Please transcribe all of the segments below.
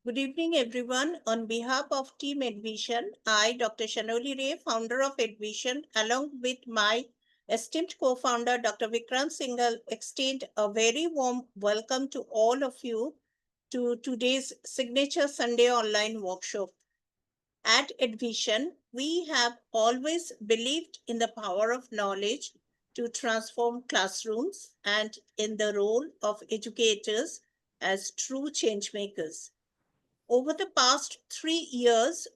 Good evening, everyone. On behalf of Team Edvishan, I, Dr. Shanoli Ray, founder of Edvishan, along with my esteemed co-founder, Dr. Vikrant Singhal, extend a very warm welcome to all of you to today's signature Sunday online workshop. At Edvishan, we have always believed in the power of knowledge to transform classrooms and in the role of educators as true change makers. Over the past 3 years,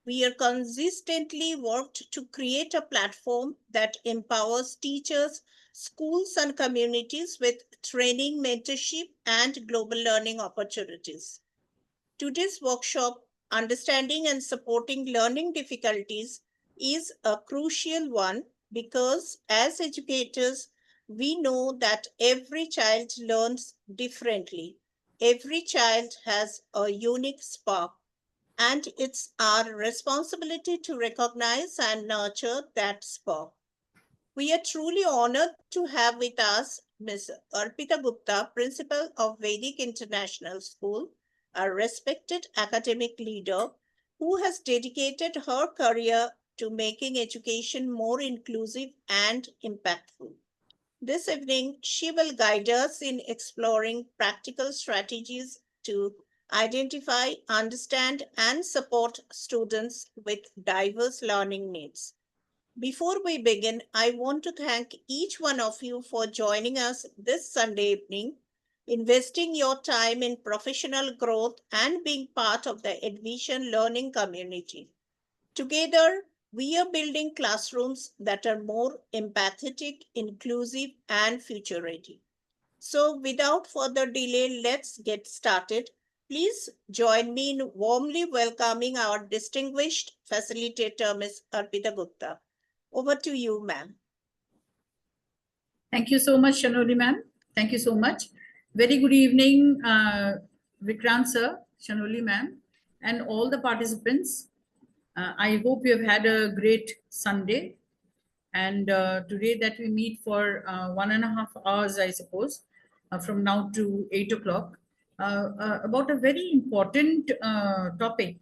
we are consistently worked to create a platform that empowers teachers, schools, and communities with training, mentorship, and global learning opportunities. Today's workshop, Understanding and Supporting Learning Difficulties, is a crucial one because as educators, we know that every child learns differently. Every child has a unique spark, and it's our responsibility to recognize and nurture that spark. We are truly honored to have with us Ms. Arpita Gupta, Principal of Vedic International School, a respected academic leader who has dedicated her career to making education more inclusive and impactful. This evening, she will guide us in exploring practical strategies to identify, understand, and support students with diverse learning needs. Before we begin, I want to thank each one of you for joining us this Sunday evening, investing your time in professional growth, and being part of the Edvision learning community. Together, we are building classrooms that are more empathetic, inclusive, and future ready. So, without further delay, let's get started. Please join me in warmly welcoming our distinguished facilitator, Ms. Arpita Gupta. Over to you, ma'am. Thank you so much, Shanoli ma'am. Thank you so much. Very good evening, Vikrant sir, Shanoli ma'am, and all the participants. I hope you have had a great Sunday. And today that we meet for 1.5 hours, I suppose, from now to 8 o'clock, about a very important topic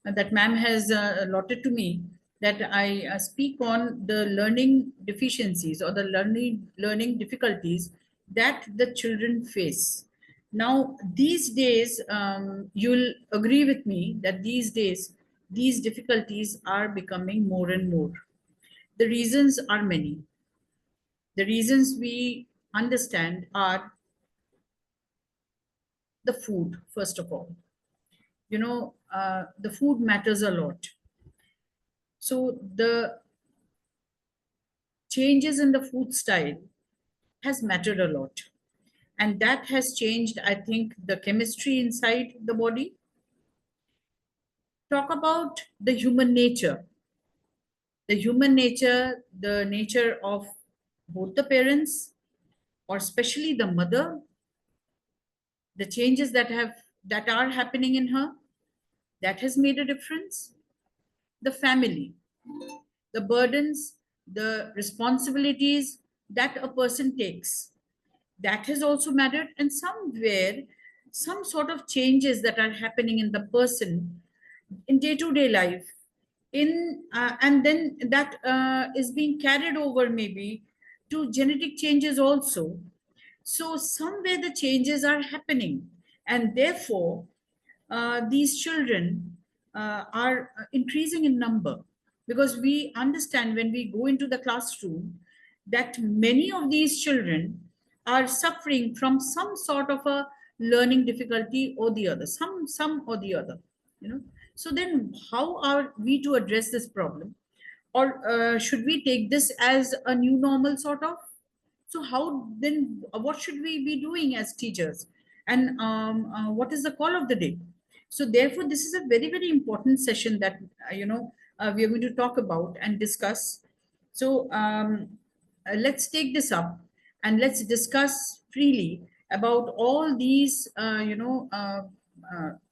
that ma'am has allotted to me, that I speak on the learning deficiencies or the learning difficulties that the children face. Now, these days, you'll agree with me that these days, these difficulties are becoming more and more. The reasons are many. The reasons we understand are the food, first of all. The food matters a lot. So the changes in the food style has mattered a lot. And that has changed, I think, the chemistry inside the body. Talk about the human nature. The human nature, the nature of both the parents, or especially the mother, the changes that are happening in her, that has made a difference. The family, the burdens, the responsibilities that a person takes, that has also mattered. And somewhere, some sort of changes that are happening in the person in day-to-day life, in and then that is being carried over maybe to genetic changes also. So somewhere the changes are happening, and therefore these children are increasing in number, because we understand when we go into the classroom that many of these children are suffering from some sort of a learning difficulty or the other, some or the other, you know. So then how are we to address this problem, or should we take this as a new normal sort of? So how then, what should we be doing as teachers, and what is the call of the day? So therefore, this is a very, very important session that we are going to talk about and discuss. So let's take this up and let's discuss freely about all these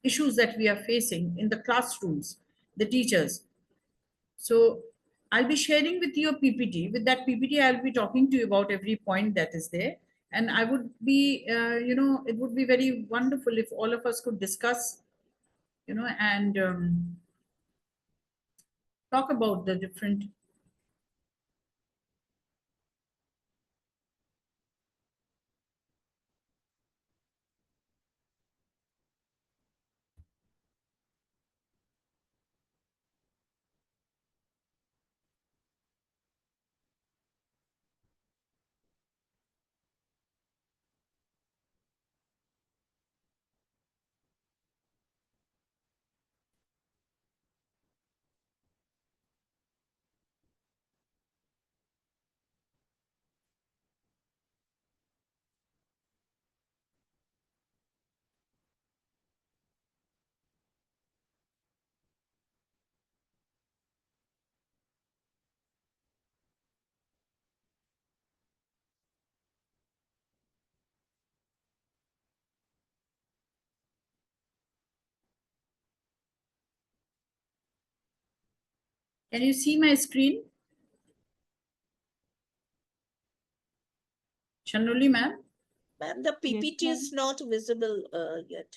issues that we are facing in the classrooms, the teachers. So I'll be sharing with you a PPT. With that PPT, I'll be talking to you about every point that is there. And I would be, it would be very wonderful if all of us could discuss and talk about the different. Can you see my screen? Chanoli ma'am? Ma'am, the Yes, PPT is ma'am. not visible yet.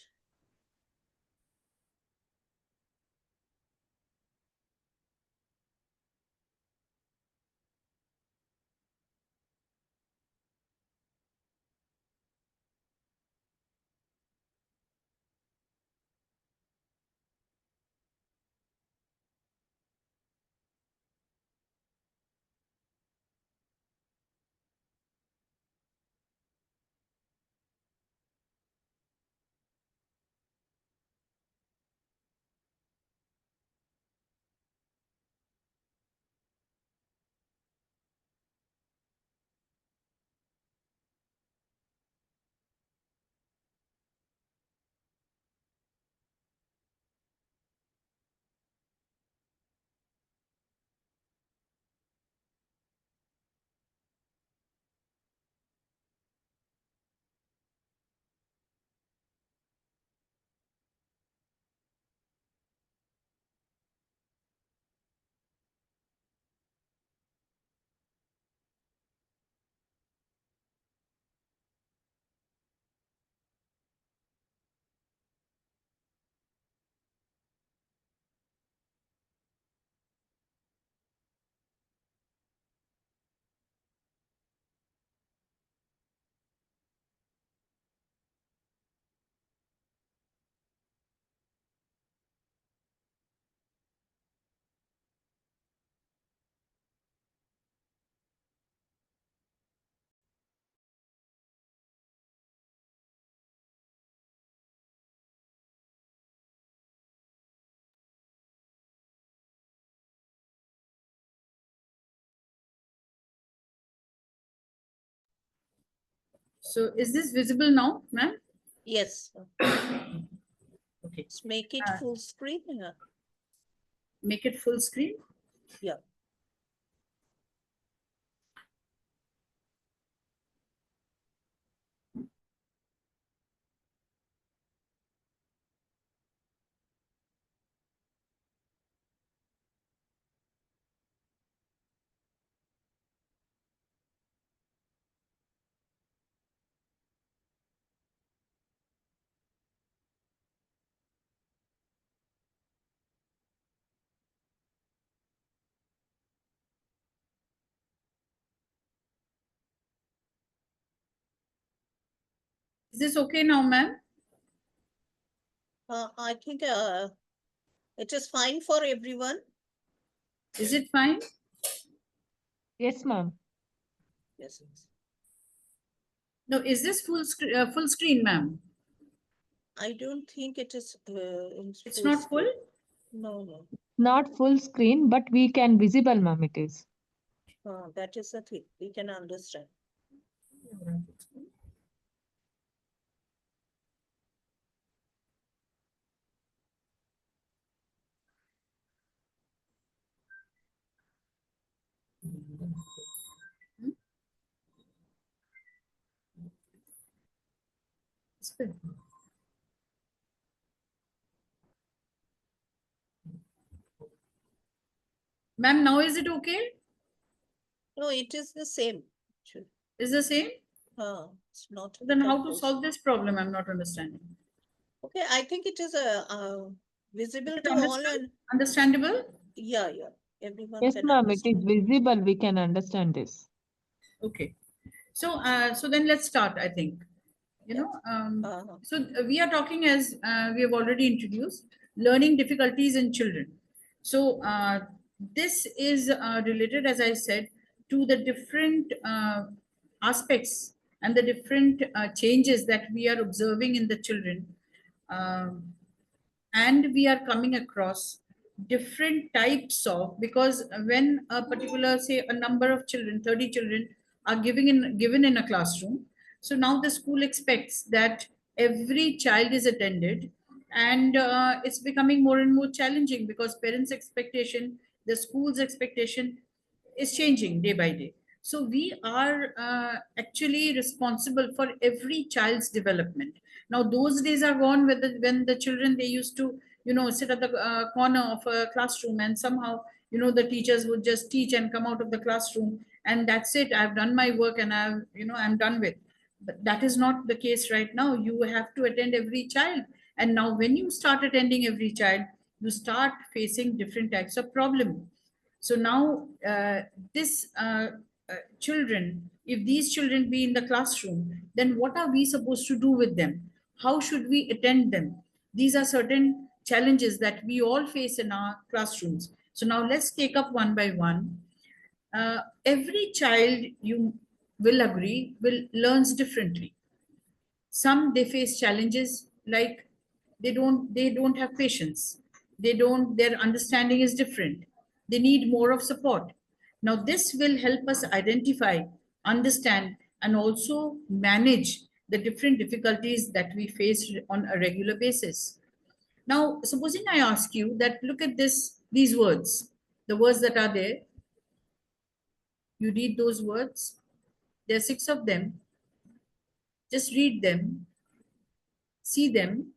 So is this visible now, ma'am? Yes, Okay. let's make it Uh, full screen. Make it full screen. Yeah. Is this okay now, ma'am? I think it is fine for everyone. Is it fine? Yes, ma'am. Yes. Yes. No, is this full screen, ma'am? I don't think it is in It's full not full? screen. No, no. Not full screen, but we can visible, ma'am, it is. That is the thing. We can understand. It's good. Ma'am, now is it okay? No, it is the same. Actually. Is the same? It's not Then how become to full solve screen. this problem? I'm not understanding. Okay, I think it is a visible Is it to all, understood? and Understandable? yeah, everyone Yes, can ma'am, it understand. is visible. We can understand this. Okay. So, so then let's start, I think. You Yeah. know, Uh-huh. so we are talking, as we have already introduced, learning difficulties in children. So this is related, as I said, to the different aspects and the different changes that we are observing in the children. Um, and we are coming across different types of, because when a particular, say, a number of children, 30 children are given in a classroom, so now the school expects that every child is attended, and it's becoming more and more challenging because parents expectation, the school's expectation is changing day by day. So we are actually responsible for every child's development. Now those days are gone, when the children, they used to, sit at the corner of a classroom, and somehow, the teachers would just teach and come out of the classroom, and that's it, I've done my work, and I'm done with. But that is not the case right now. You have to attend every child, and now when you start attending every child, you start facing different types of problem. So now, this children, if these children be in the classroom, then what are we supposed to do with them? How should we attend them? These are certain challenges that we all face in our classrooms. So now let's take up one by one. Every child, you will agree, will learns differently. Some, they face challenges like they don't have patience, their understanding is different, they need more of support. Now this will help us identify, understand, and also manage the different difficulties that we face on a regular basis. Now supposing I ask you that, look at these words, the words that are there, you read those words, there are 6 of them, just read them, see them.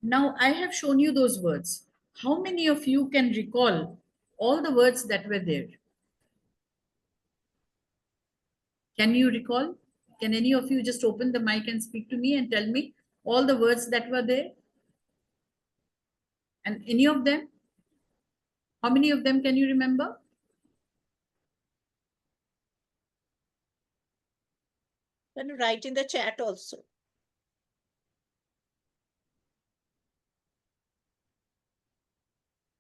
Now, I have shown you those words. How many of you can recall all the words that were there? Can you recall? Can any of you just open the mic and speak to me and tell me all the words that were there? And any of them? How many of them can you remember? Then write in the chat also.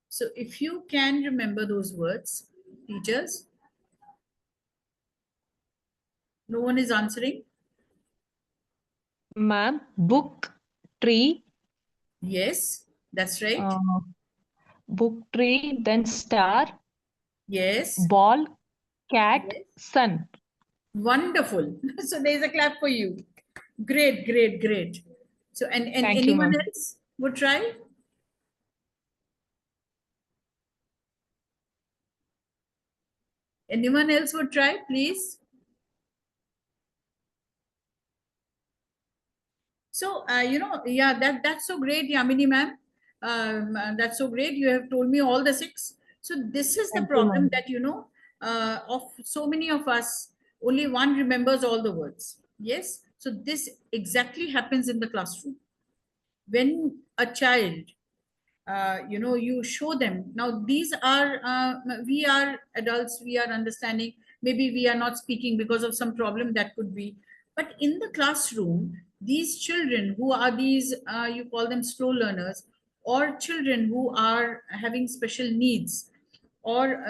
So if you can remember those words, teachers, no one is answering. Ma'am, book, tree, Yes, that's right. book, tree, then star, Yes, ball, cat, yes. sun. Wonderful. So there's a clap for you. Great, great, great. So, and Thank you, anyone ma'am. else would try? Anyone else would try, please? So, yeah, that's so great, Yamini ma'am. That's so great. You have told me all the 6. So this is the Thank you, problem ma'am. that, of so many of us, only one remembers all the words. Yes. So this exactly happens in the classroom. When a child, you show them, now these are, we are adults, we are understanding, maybe we are not speaking because of some problem that could be, but in the classroom, these children who are these, you call them slow learners, or children who are having special needs, or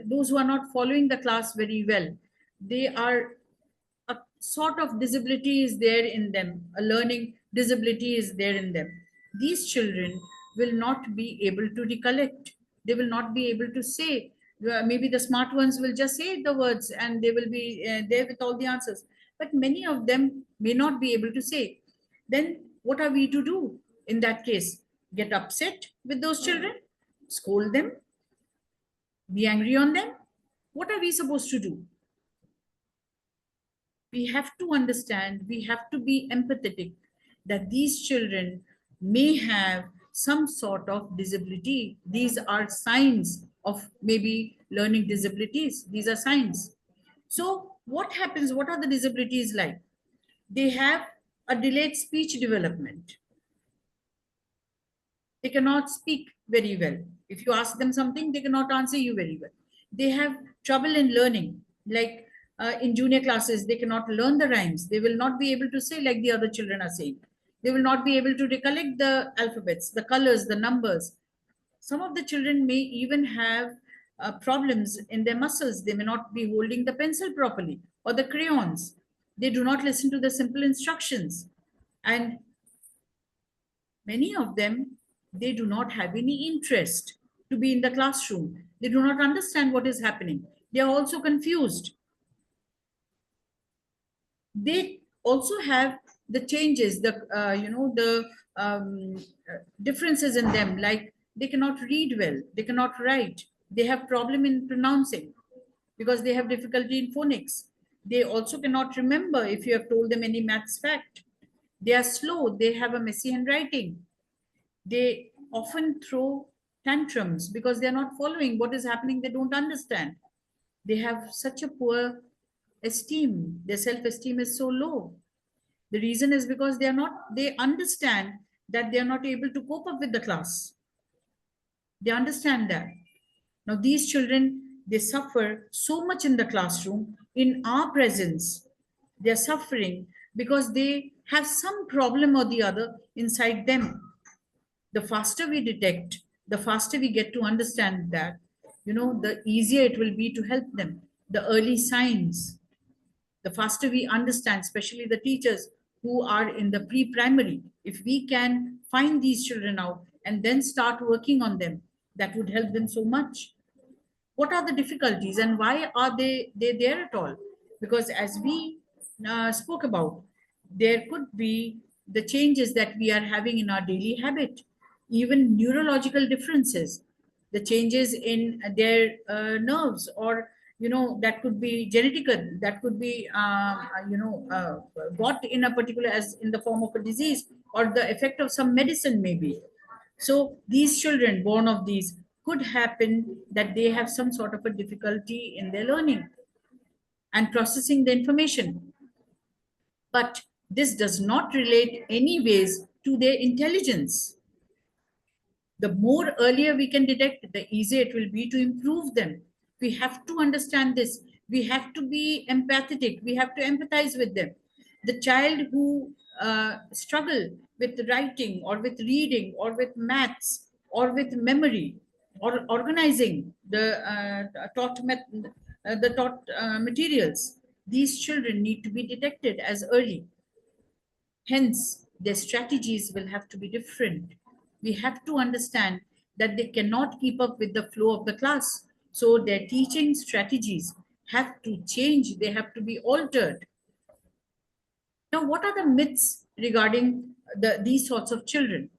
those who are not following the class very well, they are, a sort of disability is there in them, a learning disability is there in them. These children will not be able to recollect. They will not be able to say. Maybe the smart ones will just say the words and they will be there with all the answers. But many of them may not be able to say. Then what are we to do in that case? Get upset with those children? Scold them? Be angry on them? What are we supposed to do? We have to understand, we have to be empathetic that these children may have some sort of disability. These are signs of maybe learning disabilities. These are signs. So what happens? What are the disabilities like? They have a delayed speech development. They cannot speak very well. If you ask them something, they cannot answer you very well. They have trouble in learning. Like in junior classes, they cannot learn the rhymes. They will not be able to say like the other children are saying. They will not be able to recollect the alphabets, the colors, the numbers. Some of the children may even have problems in their muscles. They may not be holding the pencil properly or the crayons. They do not listen to the simple instructions. And many of them, they do not have any interest to be in the classroom. They do not understand what is happening. They are also confused. They also have the changes, the differences in them, like they cannot read well, they cannot write, they have problem in pronouncing because they have difficulty in phonics. They also cannot remember if you have told them any maths fact. They are slow, they have a messy handwriting. They often throw tantrums because they are not following what is happening. They don't understand. They have such a poor esteem. Their self-esteem is so low. The reason is because they understand that they are not able to cope up with the class. They understand that. Now, these children, they suffer so much in the classroom, in our presence. They're suffering because they have some problem or the other inside them. The faster we detect, the faster we get to understand that, the easier it will be to help them. The early signs, the faster we understand, especially the teachers who are in the pre-primary, if we can find these children out and then start working on them, that would help them so much. What are the difficulties and why are they there at all? Because as we spoke about, there could be the changes that we are having in our daily habit, even neurological differences, the changes in their nerves, or that could be genetical, that could be got in a particular as in the form of a disease or the effect of some medicine maybe. So these children born of these could happen that they have some sort of a difficulty in their learning and processing the information. But this does not relate anyways to their intelligence. The more earlier we can detect, the easier it will be to improve them. We have to understand this. We have to be empathetic. We have to empathize with them. The child who struggle with writing or with reading or with maths or with memory or organizing the taught materials, these children need to be detected as early. Hence, their strategies will have to be different. We have to understand that they cannot keep up with the flow of the class. So their teaching strategies have to change. They have to be altered. Now, what are the myths regarding these sorts of children?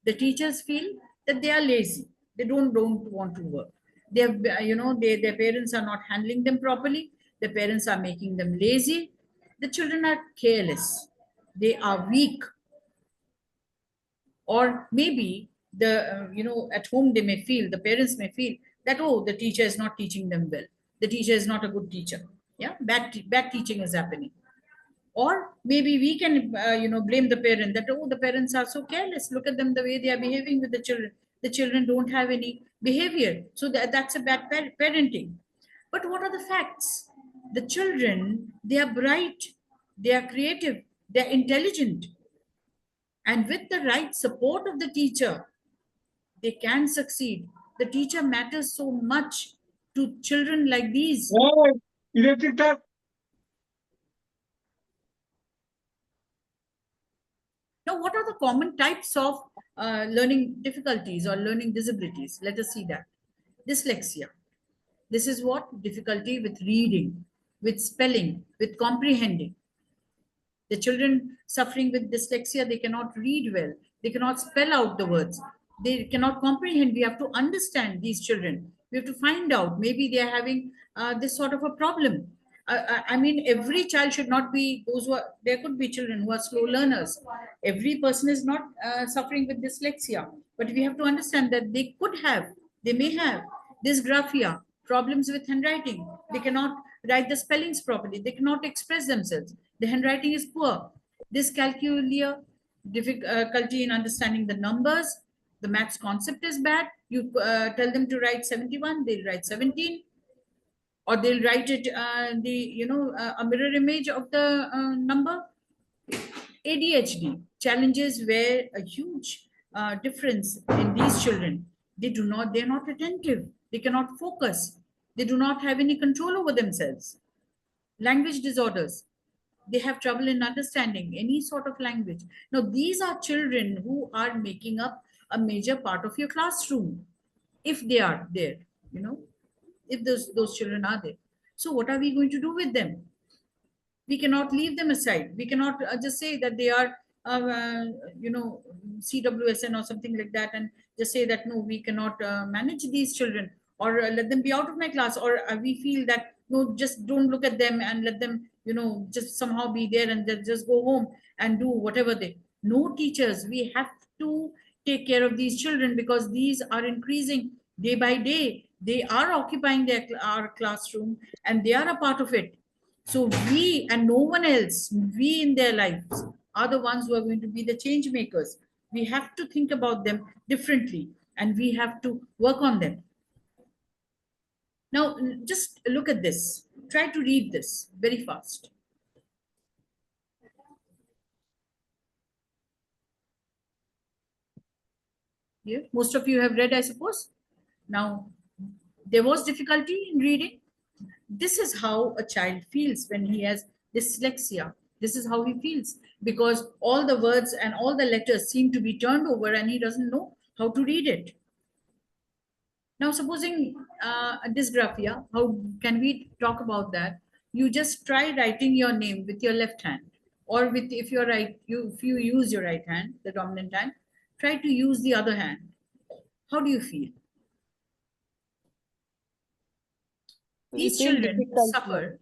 The teachers feel that they are lazy. They don't want to work. They have, their parents are not handling them properly. Their parents are making them lazy. The children are careless. They are weak. Or maybe at home they may feel, the parents may feel that, oh, the teacher is not teaching them well. The teacher is not a good teacher. Yeah, bad teaching is happening. Or maybe we can blame the parent that, oh, the parents are so careless, look at them, the way they are behaving with the children don't have any behavior, so that's a bad parenting. But what are the facts? The children, they are bright, they are creative, they are intelligent, and with the right support of the teacher, they can succeed. The teacher matters so much to children like these. Now, what are the common types of learning difficulties or learning disabilities? Let us see that. Dyslexia. This is what? Difficulty with reading, with spelling, with comprehending. The children suffering with dyslexia, they cannot read well. They cannot spell out the words. They cannot comprehend. We have to understand these children. We have to find out. Maybe they are having this sort of a problem. I mean, every child should not be those who are, there could be children who are slow learners. Every person is not suffering with dyslexia, but we have to understand that they may have dysgraphia, problems with handwriting. They cannot write the spellings properly. They cannot express themselves. The handwriting is poor. Dyscalculia, difficulty in understanding the numbers. The maths concept is bad. You tell them to write 71, they'll write 17, or they'll write it a mirror image of the number. ADHD challenges where a huge difference in these children. They're not attentive. They cannot focus. They do not have any control over themselves. Language disorders. They have trouble in understanding any sort of language. Now, these are children who are making up a major part of your classroom, if they are there, you know, if those children are there. So what are we going to do with them? We cannot leave them aside. We cannot just say that they are you know, CWSN or something like that, and just say that no, we cannot manage these children, or let them be out of my class, or we feel that no, just don't look at them and let them, you know, just somehow be there and then just go home and do whatever they. No, teachers, we have to take care of these children, because these are increasing day by day. They are occupying our classroom, and they are a part of it. So we and no one else, we in their lives are the ones who are going to be the change makers. We have to think about them differently, and we have to work on them. Now, just look at this. Try to read this very fast. Yeah, most of you have read, I suppose. Now, there was difficulty in reading. This is how a child feels when he has dyslexia. This is how he feels, because all the words and all the letters seem to be turned over and he doesn't know how to read it. Now, supposing dysgraphia, how can we talk about that? You just try writing your name with your left hand, or with, if you're right, if you use your right hand, the dominant hand, try to use the other hand. How do you feel? We These feel children difficult, ma'am. suffer.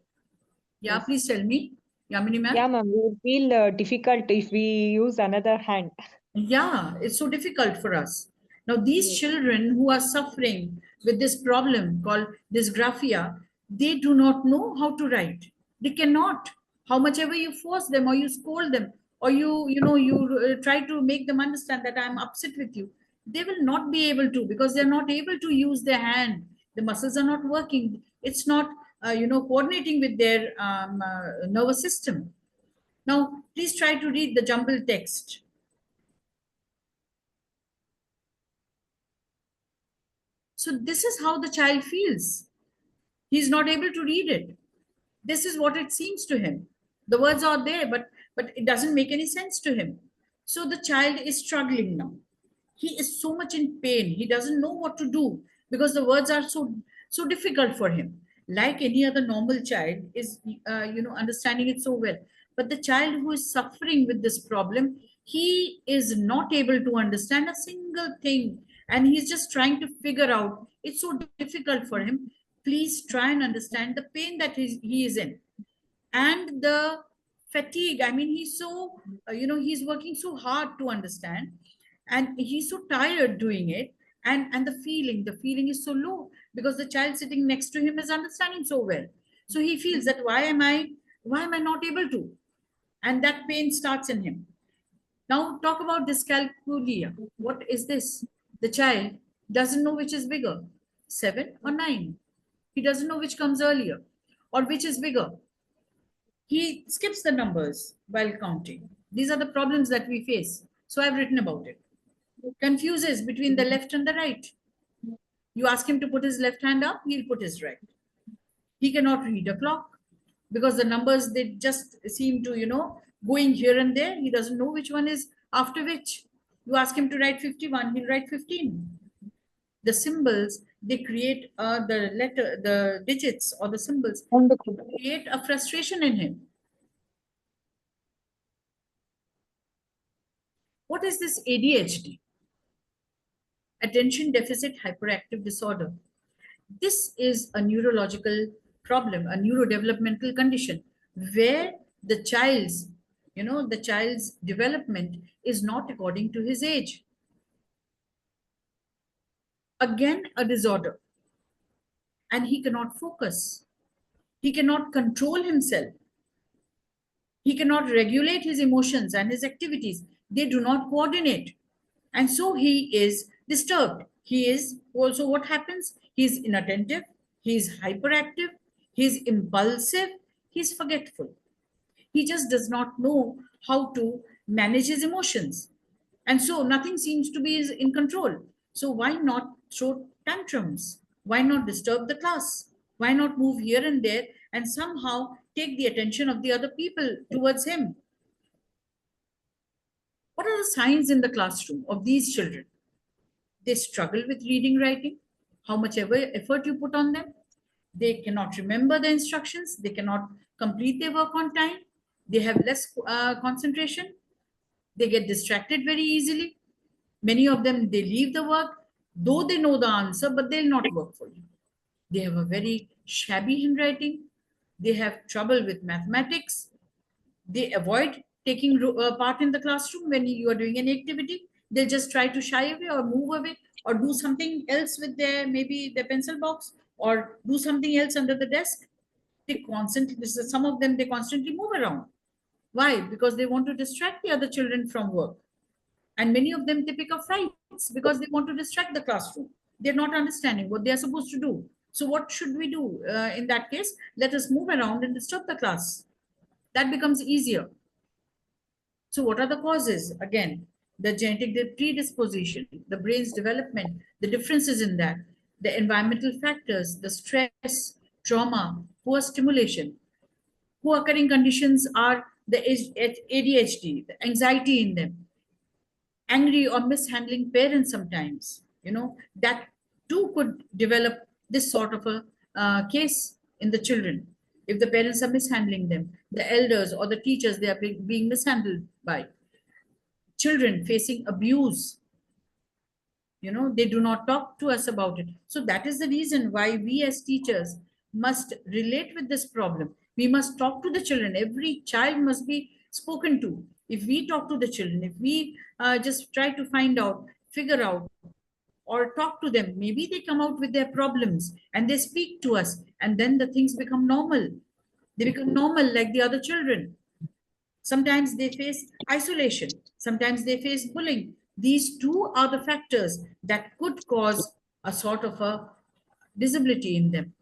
Yeah, Yes. please tell me. Yamini ma'am. Yeah, ma'am. We will feel difficult if we use another hand. Yeah, it's so difficult for us. Now, these Yes. children who are suffering with this problem called dysgraphia, they do not know how to write. They cannot. How much ever you force them, or you scold them, or you try to make them understand that I'm upset with you, they will not be able to, because they're not able to use their hand. The muscles are not working. It's not coordinating with their nervous system. Now, please try to read the jumbled text. So this is how the child feels. He's not able to read it. This is what it seems to him. The words are there, but it doesn't make any sense to him. So the child is struggling now. He is so much in pain. He doesn't know what to do, because the words are so difficult for him. Like any other normal child is, understanding it so well. But the child who is suffering with this problem, he is not able to understand a single thing, and he's just trying to figure out. It's so difficult for him. Please try and understand the pain that he is in, and the fatigue. I mean, he's so he's working so hard to understand, and he's so tired doing it. And the feeling is so low, because the child sitting next to him is understanding so well. So he feels that why am I not able to, and that pain starts in him. Now talk about dyscalculia. What is this? The child doesn't know which is bigger, 7 or 9. He doesn't know which comes earlier or which is bigger. He skips the numbers while counting. These are the problems that we face. So I've written about it. Confuses between the left and the right. You ask him to put his left hand up, he'll put his right. He cannot read a clock, because the numbers, they just seem to, going here and there. He doesn't know which one is after which. You ask him to write 51, he'll write 15. The symbols, they create the digits or the symbols create a frustration in him. What is this ADHD? Attention deficit hyperactive disorder. This is a neurological problem, a neurodevelopmental condition, where the child's, the child's development is not according to his age. Again, a disorder. And he cannot focus. He cannot control himself. He cannot regulate his emotions and his activities. They do not coordinate. And so he is disturbed. He is also, what happens? He is inattentive. He is hyperactive. He is impulsive. He is forgetful. He just does not know how to manage his emotions. And so nothing seems to be in control. So why not throw tantrums? Why not disturb the class? Why not move here and there and somehow take the attention of the other people towards him? What are the signs in the classroom of these children? They struggle with reading, writing, how much ever effort you put on them. They cannot remember the instructions. They cannot complete their work on time. They have less concentration. They get distracted very easily. Many of them, they leave the work, though they know the answer, but they'll not work for you. They have a very shabby handwriting. They have trouble with mathematics. They avoid taking part in the classroom when you are doing any activity. They'll just try to shy away or move away or do something else with their, maybe their pencil box, or do something else under the desk. They constantly, some of them, they constantly move around. Why? Because they want to distract the other children from work. And many of them, they pick up fights because they want to distract the classroom. They're not understanding what they are supposed to do. So what should we do in that case? Let us move around and disturb the class. That becomes easier. So what are the causes? Again, the genetic predisposition, the brain's development, the differences in that, the environmental factors, the stress, trauma, poor stimulation. Co-occurring conditions are the ADHD, the anxiety in them, angry or mishandling parents sometimes, that too could develop this sort of a case in the children. If the parents are mishandling them, the elders or the teachers, they are being mishandled by. Children facing abuse, they do not talk to us about it. So that is the reason why we as teachers must relate with this problem. We must talk to the children. Every child must be spoken to. If we talk to the children, if we just try to find out, figure out, or talk to them, maybe they come out with their problems and they speak to us, and then the things become normal. They become normal like the other children. Sometimes they face isolation. Sometimes they face bullying. These two are the factors that could cause a sort of a disability in them.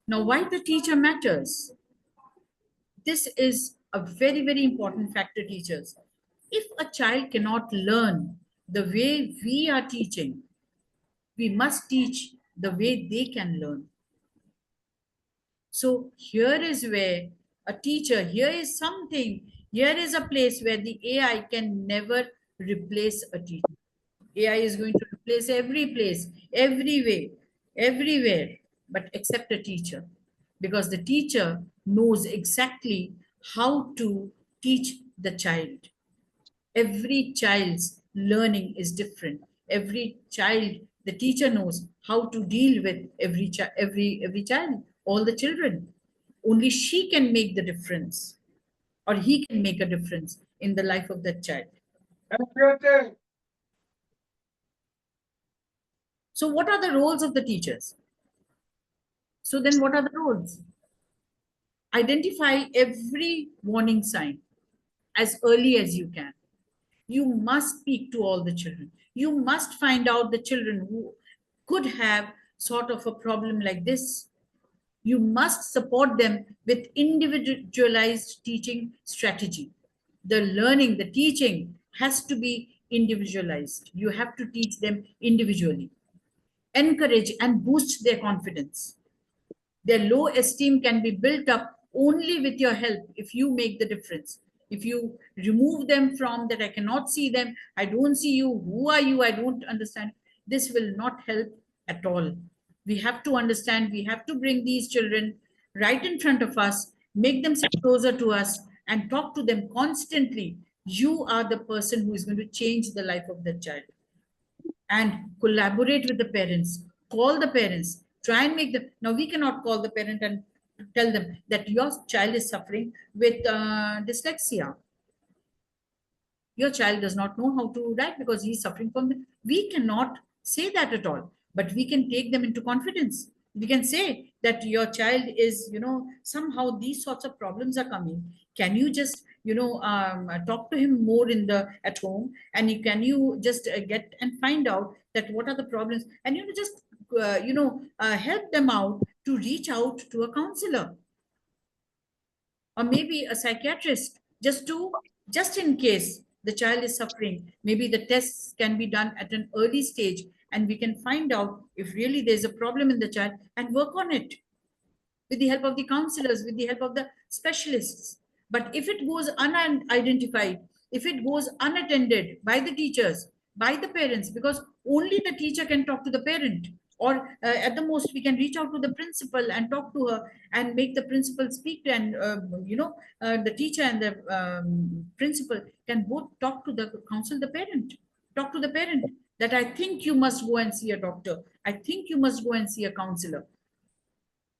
Now, why the teacher matters? This is a very, very important factor, teachers. If a child cannot learn the way we are teaching, we must teach the way they can learn. So here is where a teacher, here is something, here is a place where the AI can never replace a teacher. AI is going to replace every place, every way, everywhere, but except a teacher. Because the teacher knows exactly how to teach the child. Every child's learning is different. Every child, the teacher knows how to deal with every child, all the children. Only she can make the difference, or he can make a difference in the life of that child. So what are the roles of the teachers? So then what are the roles? Identify every warning sign as early as you can. You must speak to all the children. You must find out the children who could have sort of a problem like this. You must support them with individualized teaching strategy. The learning, the teaching has to be individualized. You have to teach them individually. Encourage and boost their confidence. Their low esteem can be built up only with your help if you make the difference. If you remove them from that, I cannot see them, I don't see you, who are you, I don't understand, this will not help at all. We have to understand, we have to bring these children right in front of us, make them sit closer to us and talk to them constantly. You are the person who is going to change the life of the child. And collaborate with the parents, call the parents, Try and make them. Now we cannot call the parent and tell them that your child is suffering with dyslexia. Your child does not know how to write because he's suffering from the, we cannot say that at all, but we can take them into confidence. We can say that your child is, somehow these sorts of problems are coming. Can you just, talk to him more in the at home, and can you just get and find out that what are the problems, and just help them out to reach out to a counselor or maybe a psychiatrist, just in case the child is suffering. Maybe the tests can be done at an early stage, and we can find out if really there's a problem in the child and work on it with the help of the counselors, with the help of the specialists. But if it goes unidentified, if it goes unattended by the teachers, by the parents, because only the teacher can talk to the parent, or at the most we can reach out to the principal and talk to her and make the principal speak, and the teacher and the principal can both talk to the counsel the parent, talk to the parent, that I think you must go and see a doctor, I think you must go and see a counselor,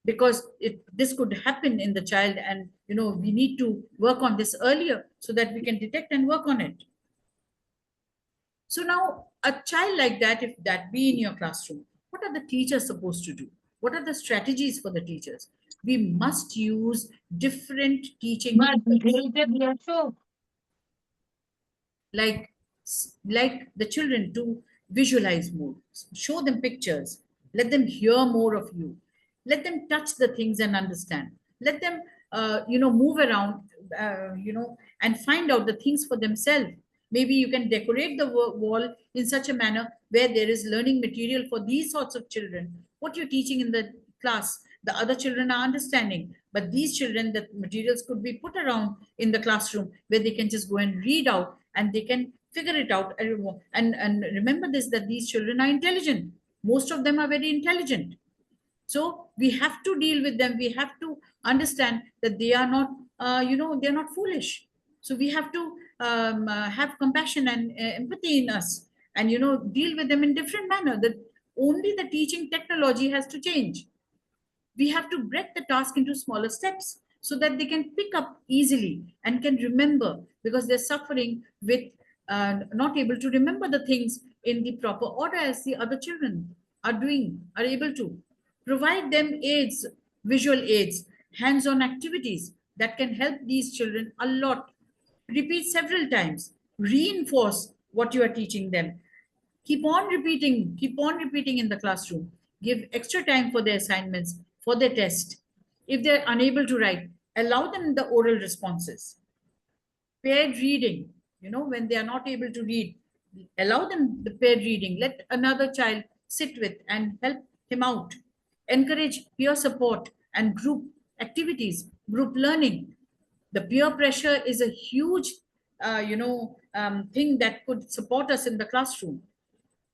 because this could happen in the child, and we need to work on this earlier so that we can detect and work on it. So now a child like that, if that be in your classroom, what are the teachers supposed to do? What are the strategies for the teachers? We must use different teaching like like the children to visualize more, show them pictures, let them hear more of you, let them touch the things and understand, let them move around, and find out the things for themselves. Maybe you can decorate the wall in such a manner where there is learning material for these sorts of children. What you're teaching in the class, the other children are understanding, but these children, the materials could be put around in the classroom where they can just go and read out, and they can figure it out. And remember this, that these children are intelligent. Most of them are very intelligent. So we have to deal with them. We have to understand that they are not, they're not foolish. So we have to have compassion and empathy in us, and deal with them in different manner. That only the teaching technology has to change. We have to break the task into smaller steps so that they can pick up easily and can remember, because they're suffering with not able to remember the things in the proper order as the other children are able to. Provide them aids, visual aids, hands-on activities that can help these children a lot. Repeat several times, reinforce what you are teaching them. Keep on repeating in the classroom. Give extra time for their assignments, for their test. If they're unable to write, allow them the oral responses. Paired reading, when they are not able to read, allow them the paired reading. Let another child sit with and help him out. Encourage peer support and group activities, group learning. The peer pressure is a huge thing that could support us in the classroom.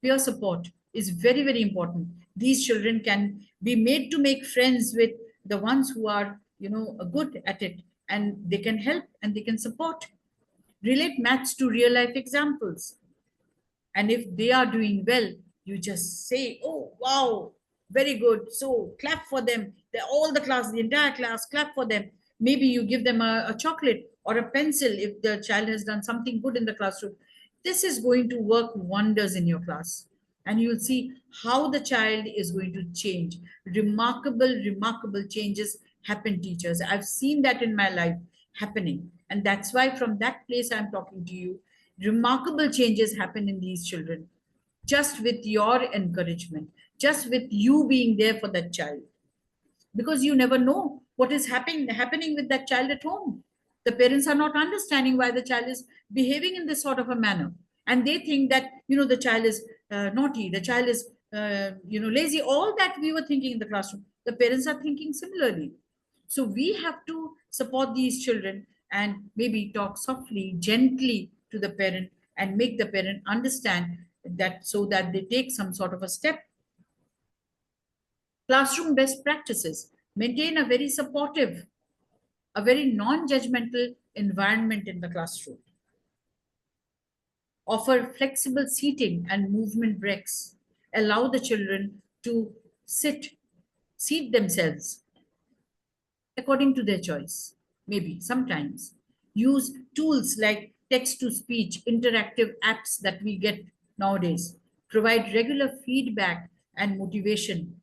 Peer support is very, very important. These children can be made to make friends with the ones who are good at it, and they can help and they can support. Relate maths to real life examples, and if they are doing well, you just say, oh wow, very good, so clap for them. All the class, the entire class, clap for them. Maybe you give them a chocolate or a pencil if the child has done something good in the classroom. This is going to work wonders in your class, and you'll see how the child is going to change. Remarkable changes happen, teachers. I've seen that in my life happening, and that's why from that place I'm talking to you. Remarkable changes happen in these children just with your encouragement, just with you being there for that child, because you never know what is happening with that child at home. The parents are not understanding why the child is behaving in this sort of a manner, and they think that the child is naughty, the child is lazy. All that we were thinking in the classroom, the parents are thinking similarly. So we have to support these children and maybe talk softly, gently to the parent, and make the parent understand that, so that they take some sort of a step. Classroom best practices: maintain a very supportive, a very non-judgmental environment in the classroom. Offer flexible seating and movement breaks. Allow the children to sit seat themselves according to their choice. Maybe sometimes use tools like text to speech, interactive apps that we get nowadays, provide regular feedback and motivation.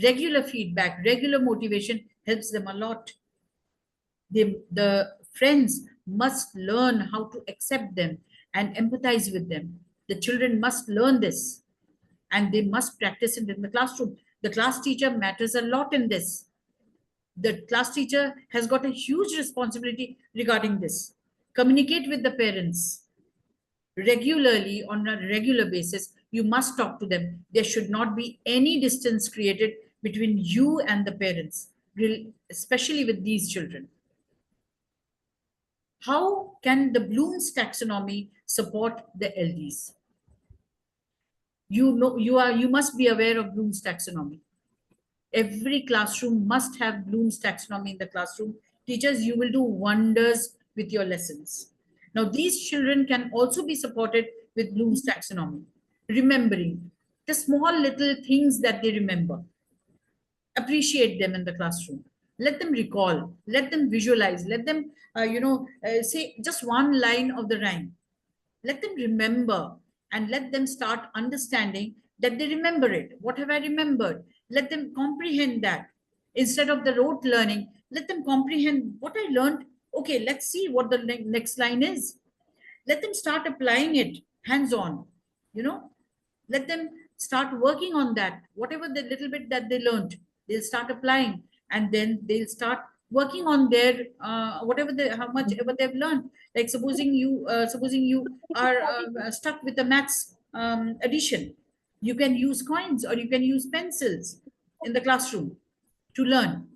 Regular feedback, regular motivation helps them a lot. The friends must learn how to accept them and empathize with them. The children must learn this and they must practice it in the classroom. The class teacher matters a lot in this. The class teacher has got a huge responsibility regarding this. Communicate with the parents regularly on a regular basis. You must talk to them. There should not be any distance created between you and the parents, especially with these children. How can the Bloom's taxonomy support the LDs? You must be aware of Bloom's taxonomy. Every classroom must have Bloom's taxonomy in the classroom. Teachers, you will do wonders with your lessons. Now, these children can also be supported with Bloom's taxonomy, remembering the small little things that they remember. Appreciate them in the classroom. Let them recall, let them visualize, let them, say just one line of the rhyme. Let them remember and let them start understanding that they remember it. What have I remembered? Let them comprehend that. Instead of the rote learning, let them comprehend what I learned. Okay, let's see what the next line is. Let them start applying it hands on. You know, let them start working on that. Whatever the little bit that they learned, they'll start applying, and then they'll start working on their whatever they, how much ever they've learned. Like supposing you are stuck with the maths addition, you can use coins or you can use pencils in the classroom to learn.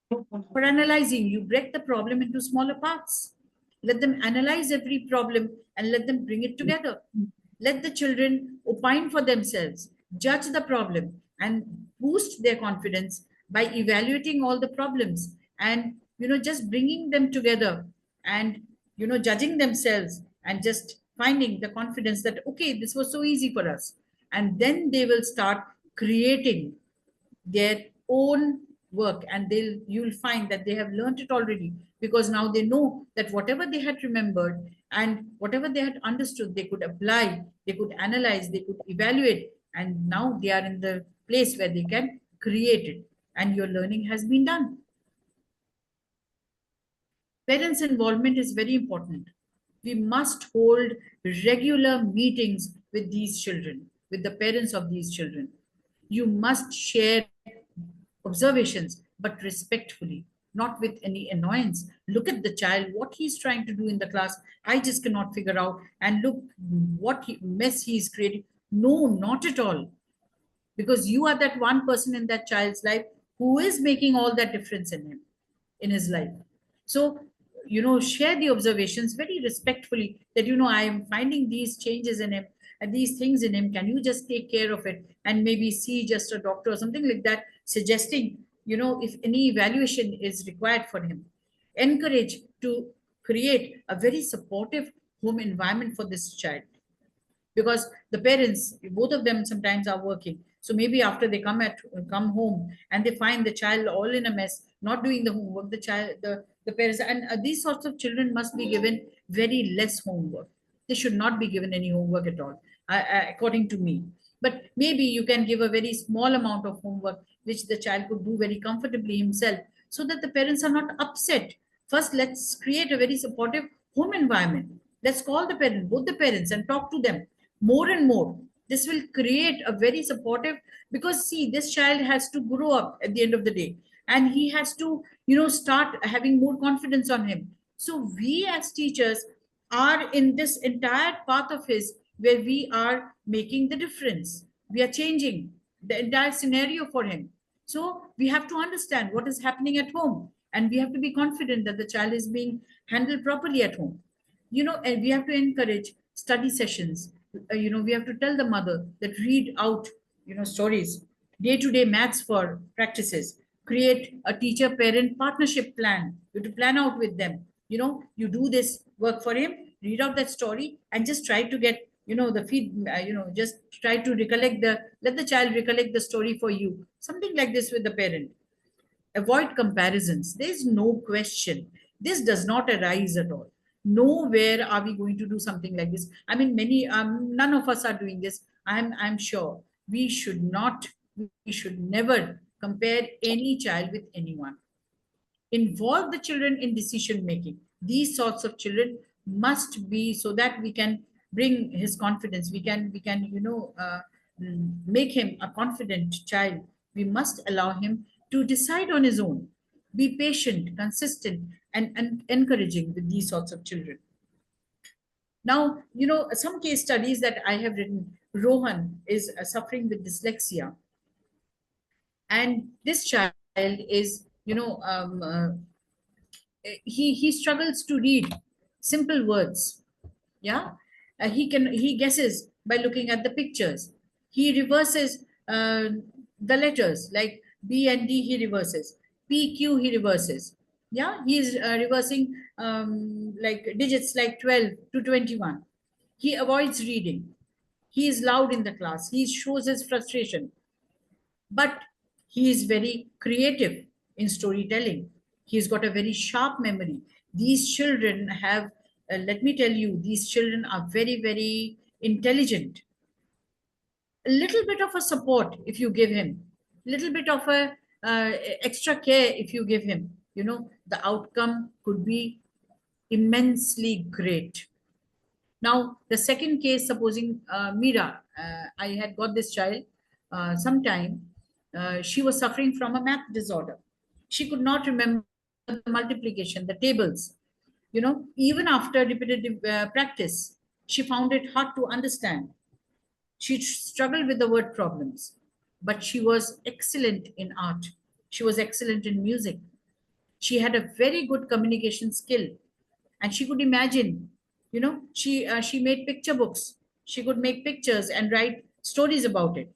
For analyzing, you break the problem into smaller parts. Let them analyze every problem and let them bring it together. Let the children opine for themselves, judge the problem, and boost their confidence by evaluating all the problems and just bringing them together and judging themselves and just finding the confidence that okay, this was so easy for us, and then they will start creating their own work, and you'll find that they have learned it already, because now they know that whatever they had remembered and whatever they had understood, they could apply, they could analyze, they could evaluate, and now they are in the place where they can create it, and your learning has been done. Parents' involvement is very important. We must hold regular meetings with these children, with the parents of these children. You must share observations, but respectfully, not with any annoyance. Look at the child, what he's trying to do in the class. I just cannot figure out. And look what mess he's creating. No, not at all. Because you are that one person in that child's life who is making all that difference in him, in his life. So, share the observations very respectfully that, I am finding these changes in him and these things in him. Can you just take care of it and maybe see just a doctor or something like that, suggesting, if any evaluation is required for him. Encourage to create a very supportive home environment for this child, because the parents, both of them sometimes are working, so maybe after they come home and they find the child all in a mess, not doing the homework, the parents, and these sorts of children must be given very less homework. They should not be given any homework at all, according to me. But maybe you can give a very small amount of homework which the child could do very comfortably himself, so that the parents are not upset. First, let's create a very supportive home environment. Let's call the parents, both the parents, and talk to them more and more. This will create a very supportive, because see, this child has to grow up at the end of the day, and he has to start having more confidence on him. So we as teachers are in this entire path of his, where we are making the difference. We are changing the entire scenario for him. So we have to understand what is happening at home, and we have to be confident that the child is being handled properly at home. And we have to encourage study sessions. We have to tell the mother that read out stories, day-to-day maths for practices, create a teacher parent partnership plan. You have to plan out with them, you do this work for him, read out that story, and just try to get the feed, just try to recollect let the child recollect the story for you, something like this with the parent. Avoid comparisons. There's no question. This does not arise at all. Nowhere are we going to do something like this. I mean, none of us are doing this. I'm sure we should not, we should never compare any child with anyone. Involve the children in decision making. These sorts of children must be, so that we can bring his confidence. We can make him a confident child. We must allow him to decide on his own. Be patient, consistent, and encouraging with these sorts of children. Now, some case studies that I have written. Rohan is suffering with dyslexia, and this child is, he struggles to read simple words. Yeah. He guesses by looking at the pictures. He reverses the letters, like B and D. He reverses P, Q. He reverses. Yeah, he's reversing like digits like 12 to 21. He avoids reading. He is loud in the class. He shows his frustration, but he is very creative in storytelling. He's got a very sharp memory. These children have, let me tell you, these children are very, very intelligent. A little bit of a support if you give him, little bit of a extra care if you give him, the outcome could be immensely great. Now, the second case, supposing Mira, I had got this child sometime. She was suffering from a math disorder. She could not remember the multiplication, the tables. Even after repetitive practice, she found it hard to understand. She struggled with the word problems, but she was excellent in art. She was excellent in music. She had a very good communication skill, and she could imagine. She made picture books. She could make pictures and write stories about it.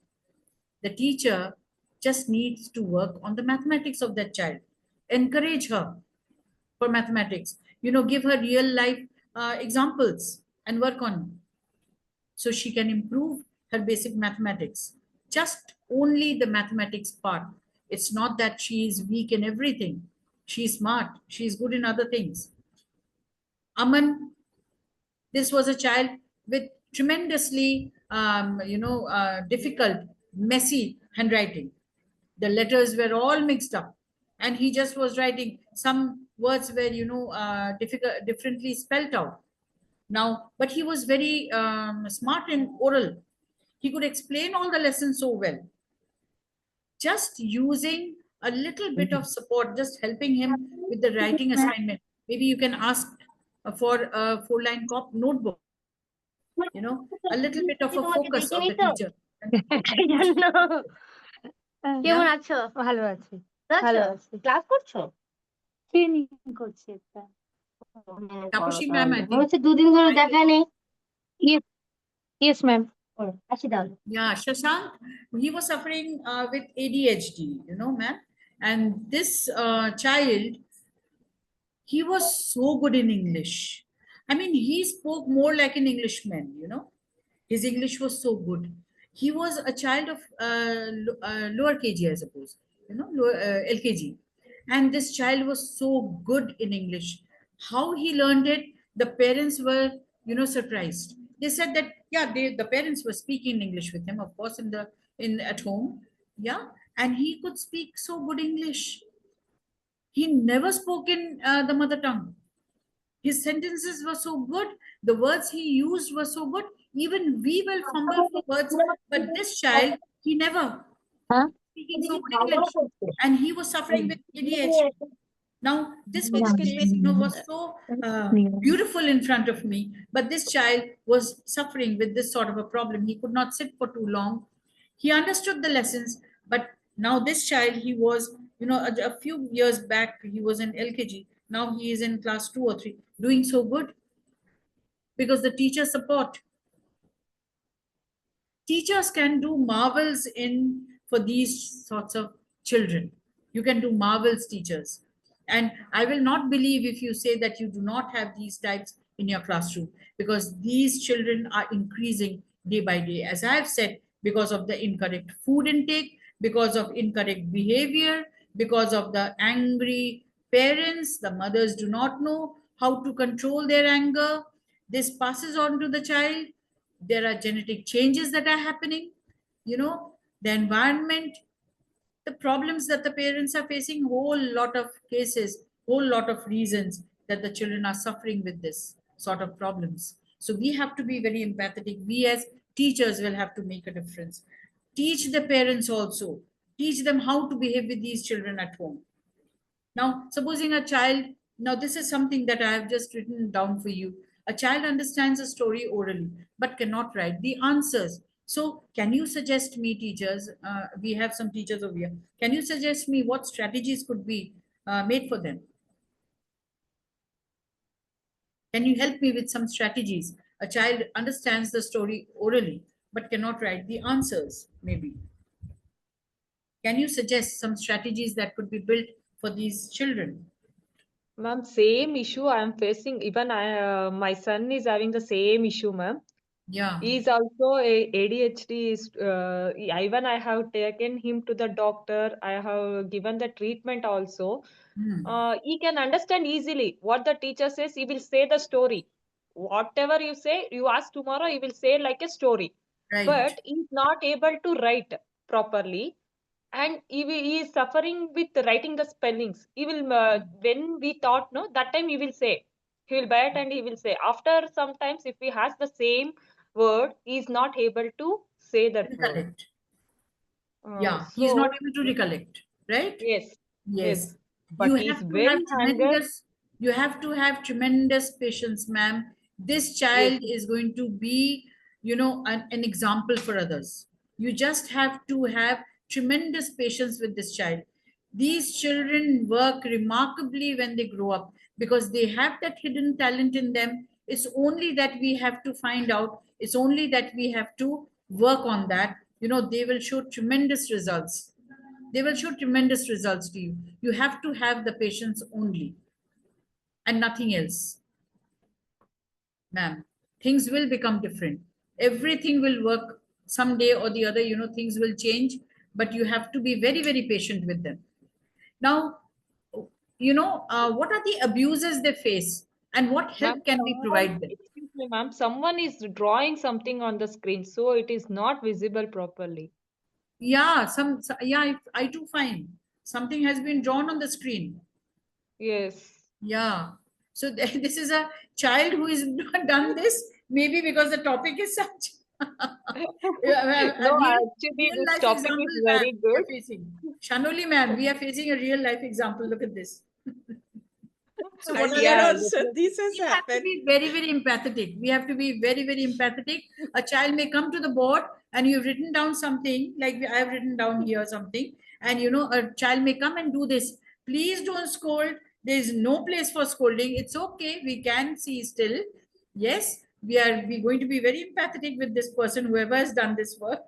The teacher just needs to work on the mathematics of that child, encourage her for mathematics, give her real life examples and work on, so she can improve her basic mathematics. Just only the mathematics part. It's not that she is weak in everything. She's smart. She's good in other things. Aman, this was a child with tremendously, difficult, messy handwriting. The letters were all mixed up, and he just was writing. Some words were, difficult, differently spelt out. Now, but he was very smart in oral. He could explain all the lessons so well. Just using a little bit of support, just helping him with the writing assignment. Maybe you can ask for a 4-line notebook, a little bit of a focus of the teacher. কেমন আছো? ভালো আছি। ভালো আছি। Class করছো? Training করছি একটা। Taposhi ma'am, I think. হচ্ছে 2 দিন ধরে দেখা নেই। Yes, ma'am. আসি তাহলে। Yeah, Shashank, he was suffering with ADHD, ma'am. And this child, he was so good in English. I mean, he spoke more like an Englishman, His English was so good. He was a child of lower KG, I suppose, lower, LKG. And this child was so good in English. How he learned it, the parents were, surprised. They said that, yeah, the parents were speaking English with him, of course, at home. Yeah. And he could speak so good English. He never spoke in the mother tongue. His sentences were so good. The words he used were so good. Even we will fumble for words, but this child, he never speaking so good English, and he was suffering with ADHD. Now, this case, was so beautiful in front of me, but this child was suffering with this sort of a problem. He could not sit for too long. He understood the lessons, but now this child, he was, a few years back, he was in LKG. Now he is in class 2 or 3, doing so good because the teacher support. Teachers can do marvels for these sorts of children. You can do marvels, teachers. And I will not believe if you say that you do not have these types in your classroom, because these children are increasing day by day, as I have said, because of the incorrect food intake, because of incorrect behavior, because of the angry parents. The mothers do not know how to control their anger. This passes on to the child. There are genetic changes that are happening, the environment, the problems that the parents are facing, whole lot of cases, whole lot of reasons that the children are suffering with this sort of problems. So we have to be very empathetic. We as teachers will have to make a difference. Teach the parents also. Teach them how to behave with these children at home. Now, supposing a child, now this is something that I have just written down for you. A child understands a story orally, but cannot write the answers. So, can you suggest me, teachers? We have some teachers over here. Can you suggest me what strategies could be made for them? Can you help me with some strategies? A child understands the story orally, but cannot write the answers, maybe. Can you suggest some strategies that could be built for these children? Ma'am, same issue I am facing. Even my son is having the same issue, ma'am. Yeah. He is also a ADHD. Even I have taken him to the doctor. I have given the treatment also. Hmm. He can understand easily what the teacher says. He will say the story. Whatever you say, you ask tomorrow, he will say like a story. Right. But he is not able to write properly, and he is suffering with writing the spellings. He will when we taught no, that time he will say, he will bite and he will say. After sometimes, if he has the same word, he is not able to say that word. Recollect. Yeah, he's not So able to recollect, right? yes, Yes. yes, You but he is have to have very anger. tremendous patience, ma'am. This Yes, child is going to be, an example for others. You just have to have tremendous patience with this child. These children work remarkably when they grow up because they have that hidden talent in them. It's only that we have to find out, it's only that we have to work on that. They will show tremendous results. They will show tremendous results to you. You have to have the patience only and nothing else, ma'am. Things will become different. Everything will work someday or the other, things will change, but you have to be very, very patient with them. Now, what are the abuses they face and what ma'am, help can we someone, provide them? excuse me, ma'am, someone is drawing something on the screen, so it is not visible properly. Yeah, yeah, I do find something has been drawn on the screen. Yes. Yeah. So this is a child who has not done this, maybe because the topic is such. Yeah, well, No, a actually, real this life topic example, is ma'am, very we good. are facing. Shanoli, ma'am, we are facing a real life example. Look at this. So what And are here the Yeah, also, definitely. this has we have to happened. be very, very empathetic. We have to be very, very empathetic. A child may come to the board and you've written down something, like I've written down here something, and a child may come and do this. Please don't scold. There is no place for scolding. It's okay. We can see still. Yes, we're going to be very empathetic with this person, whoever has done this work,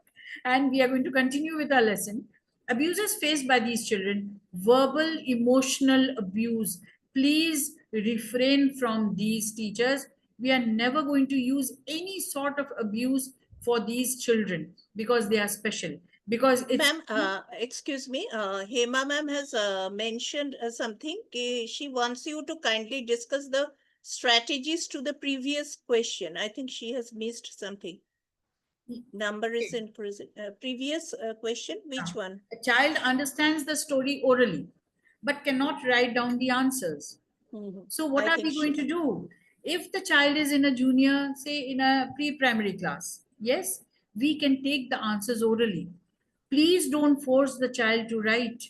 and we are going to continue with our lesson. Abuses faced by these children, verbal, emotional abuse. Please refrain from these, teachers. We are never going to use any sort of abuse for these children because they are special. Because it's Ma'am, excuse me, Hema ma'am has mentioned something. She wants you to kindly discuss the strategies to the previous question. I think she has missed something. Number is in previous question. Which one? a child understands the story orally but cannot write down the answers. Mhm. So what I are think we going to do? If the child is in a junior, say in a pre-primary class, yes, we can take the answers orally. Please don't force the child to write.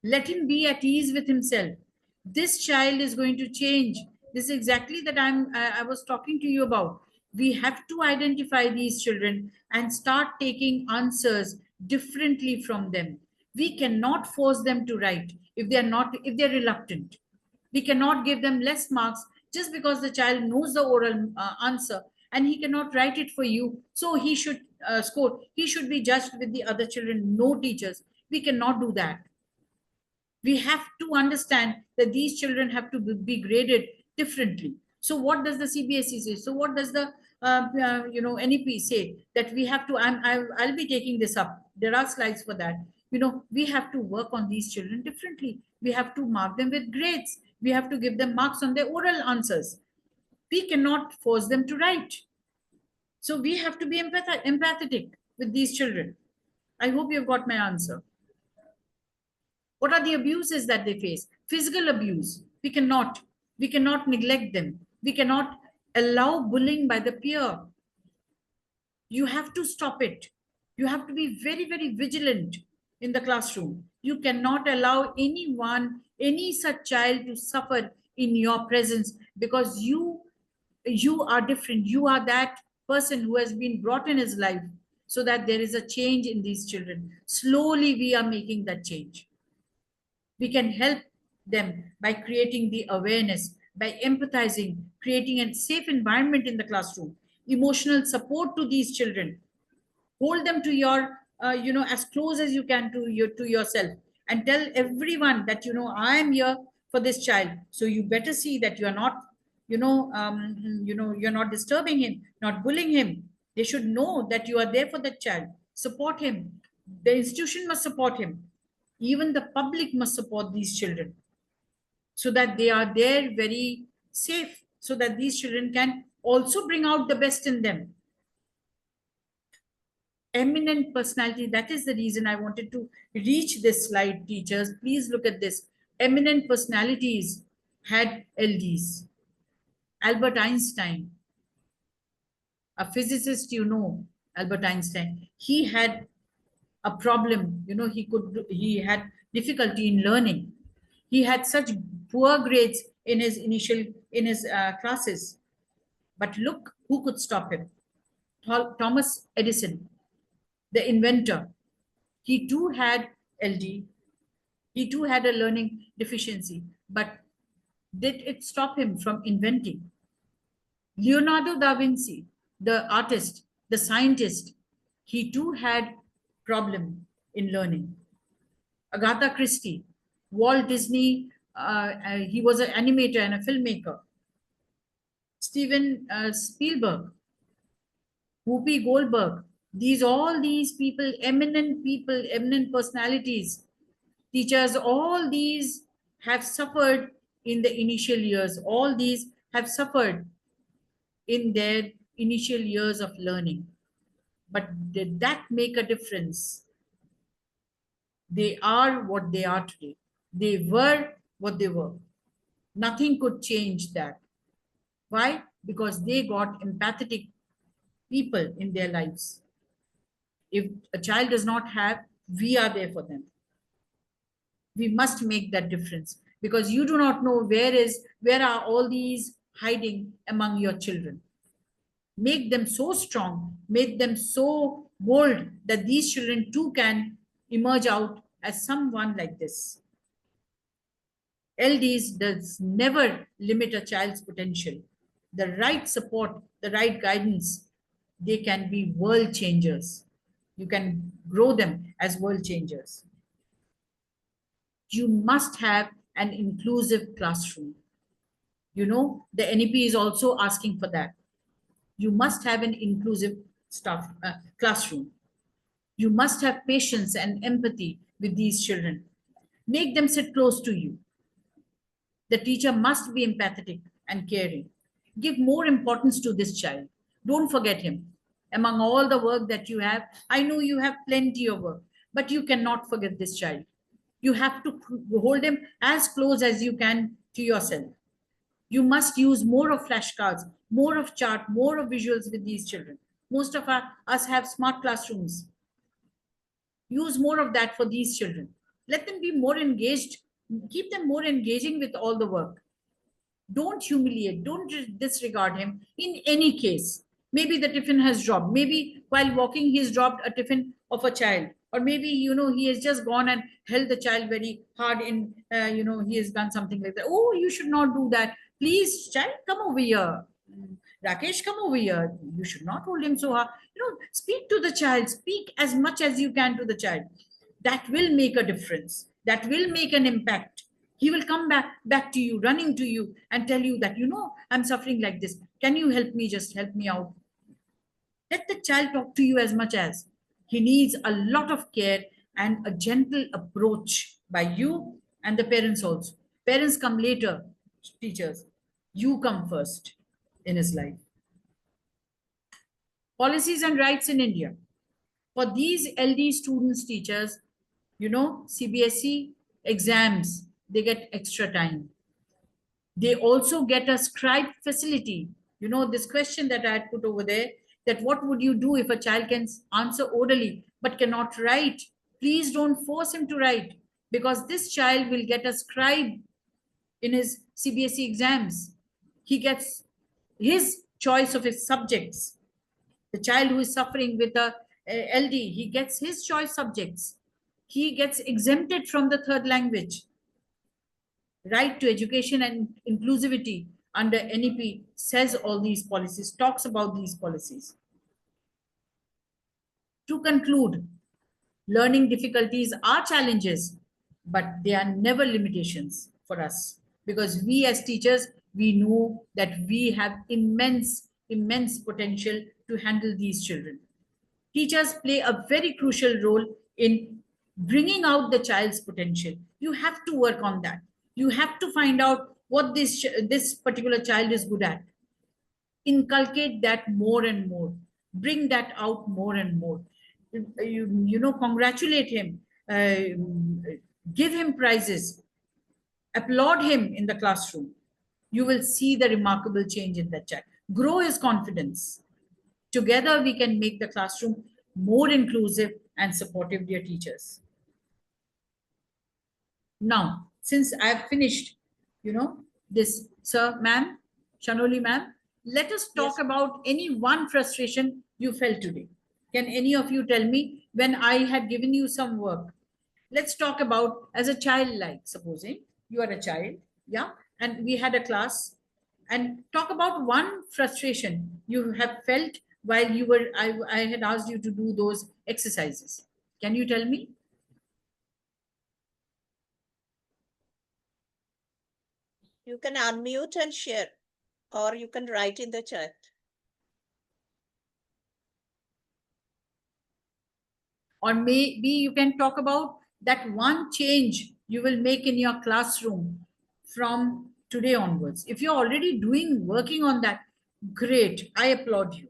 Let him be at ease with himself. This child is going to change. This is exactly that I was talking to you about. We have to identify these children and start taking answers differently from them. We cannot force them to write if they're reluctant. We cannot give them less marks just because the child knows the oral answer and he cannot write it for you. So he should score. He should be judged with the other children. No, teachers. We cannot do that. We have to understand that these children have to be graded differently. So what does the CBSE say? So what does the NEP say? That we have to, I'll be taking this up. There are slides for that. We have to work on these children differently. We have to mark them with grades. We have to give them marks on their oral answers. We cannot force them to write. So we have to be empathetic with these children. I hope you've got my answer. What are the abuses that they face? Physical abuse. We cannot neglect them. We cannot allow bullying by the peer. You have to stop it. You have to be very, very vigilant in the classroom. You cannot allow anyone, any such child to suffer in your presence, because you are different. You are that person who has been brought in his life so that there is a change in these children. Slowly we are making that change. We can help them by creating the awareness, by empathizing, creating a safe environment in the classroom, emotional support to these children. Hold them to your, as close as you can to yourself, and tell everyone that, I am here for this child. So you better see that you are not, you're not disturbing him, not bullying him. They should know that you are there for that child. Support him. The institution must support him. Even the public must support these children, so that they are there very safe, so that these children can also bring out the best in them. Eminent personality, that is the reason I wanted to reach this slide, teachers. Please look at this. Eminent personalities had LDs. Albert Einstein, a physicist, Albert Einstein, he had a problem. He had difficulty in learning. He had such poor grades in his classes. But look who could stop him. Thomas Edison, the inventor. He too had LD. He too had a learning deficiency. But did it stop him from inventing? Leonardo da Vinci, the artist, the scientist, he too had problem in learning. Agatha Christie, Walt Disney, he was an animator and a filmmaker. Steven Spielberg, Whoopi Goldberg, all these people, eminent personalities, teachers, all these have suffered in the initial years. All these have suffered in their initial years of learning. But did that make a difference? They are what they are today. They were what they were. Nothing could change that. Why? Because they got empathetic people in their lives. If a child does not have, we are there for them. We must make that difference, because you do not know where are all these hiding among your children. Make them so strong, make them so bold that these children too can emerge out as someone like this. LDs does never limit a child's potential. The right support, the right guidance, they can be world changers. You can grow them as world changers. You must have an inclusive classroom. The NEP is also asking for that. You must have an inclusive classroom. You must have patience and empathy with these children. Make them sit close to you. The teacher must be empathetic and caring. Give more importance to this child. Don't forget him. Among all the work that you have, I know you have plenty of work, but you cannot forget this child. You have to hold him as close as you can to yourself. You must use more of flashcards, more of chart, more of visuals with these children. Most of us have smart classrooms. Use more of that for these children. Let them be more engaged. Keep them more engaging with all the work. Don't humiliate. Don't disregard him in any case. Maybe the tiffin has dropped. Maybe while walking, he's dropped a tiffin of a child. Or maybe, he has just gone and held the child very hard in, he has done something like that. Oh, you should not do that. Please, child, come over here. Rakesh, come over here. You should not hold him so hard. Speak to the child. Speak as much as you can to the child. That will make a difference. That will make an impact. He will come back to you, running to you, and tell you that, I'm suffering like this. Can you help me? Just help me out. Let the child talk to you as much as he needs a lot of care and a gentle approach by you and the parents also. Parents come later, teachers. You come first in his life. Policies and rights in India. For these LD students, teachers, CBSE exams, they get extra time. They also get a scribe facility. This question that I had put over there, that what would you do if a child can answer orally but cannot write? Please don't force him to write, because this child will get a scribe in his CBSE exams. He gets his choice of his subjects. The child who is suffering with a LD, he gets his choice subjects. He gets exempted from the third language. Right to education and inclusivity under NEP says all these policies, talks about these policies. To conclude, learning difficulties are challenges, but they are never limitations for us, because we as teachers, we know that we have immense potential to handle these children. Teachers play a very crucial role in bringing out the child's potential. You have to work on that. You have to find out what this particular child is good at. Inculcate that more and more. Bring that out more and more. Congratulate him. Give him prizes. Applaud him in the classroom. You will see the remarkable change in that child. Grow his confidence. Together, we can make the classroom more inclusive and supportive, dear teachers. Now, since I've finished, this, sir, ma'am, Shanoli ma'am, let us talk about any one frustration you felt today. Can any of you tell me when I had given you some work? Let's talk about as a child, like supposing you are a child, yeah, and we had a class, and talk about one frustration you have felt while I had asked you to do those exercises. Can you tell me? You can unmute and share, or you can write in the chat. Or maybe you can talk about that one change you will make in your classroom from today onwards. If you're already working on that, great, I applaud you.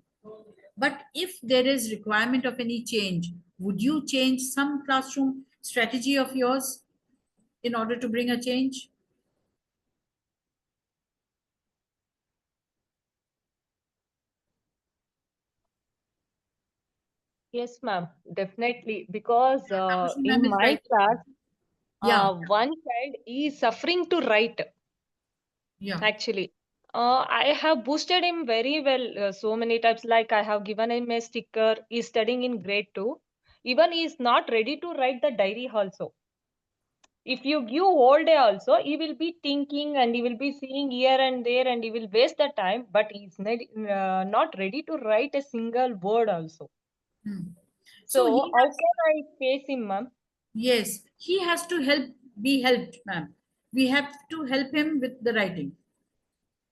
But if there is requirement of any change, would you change some classroom strategy of yours in order to bring a change? Yes, ma'am, definitely. Because Tapashi ma'am in is my right. class, Yeah, one child is suffering to write, yeah. actually. I have boosted him very well so many times. Like I have given him a sticker. He's studying in grade 2. Even he is not ready to write the diary also. If you give whole day also, he will be thinking and he will be seeing here and there and he will waste the time. But he's not ready to write a single word also. So So he how has, can I face him, ma'am? yes, he has to be helped, ma'am. We have to help him with the writing.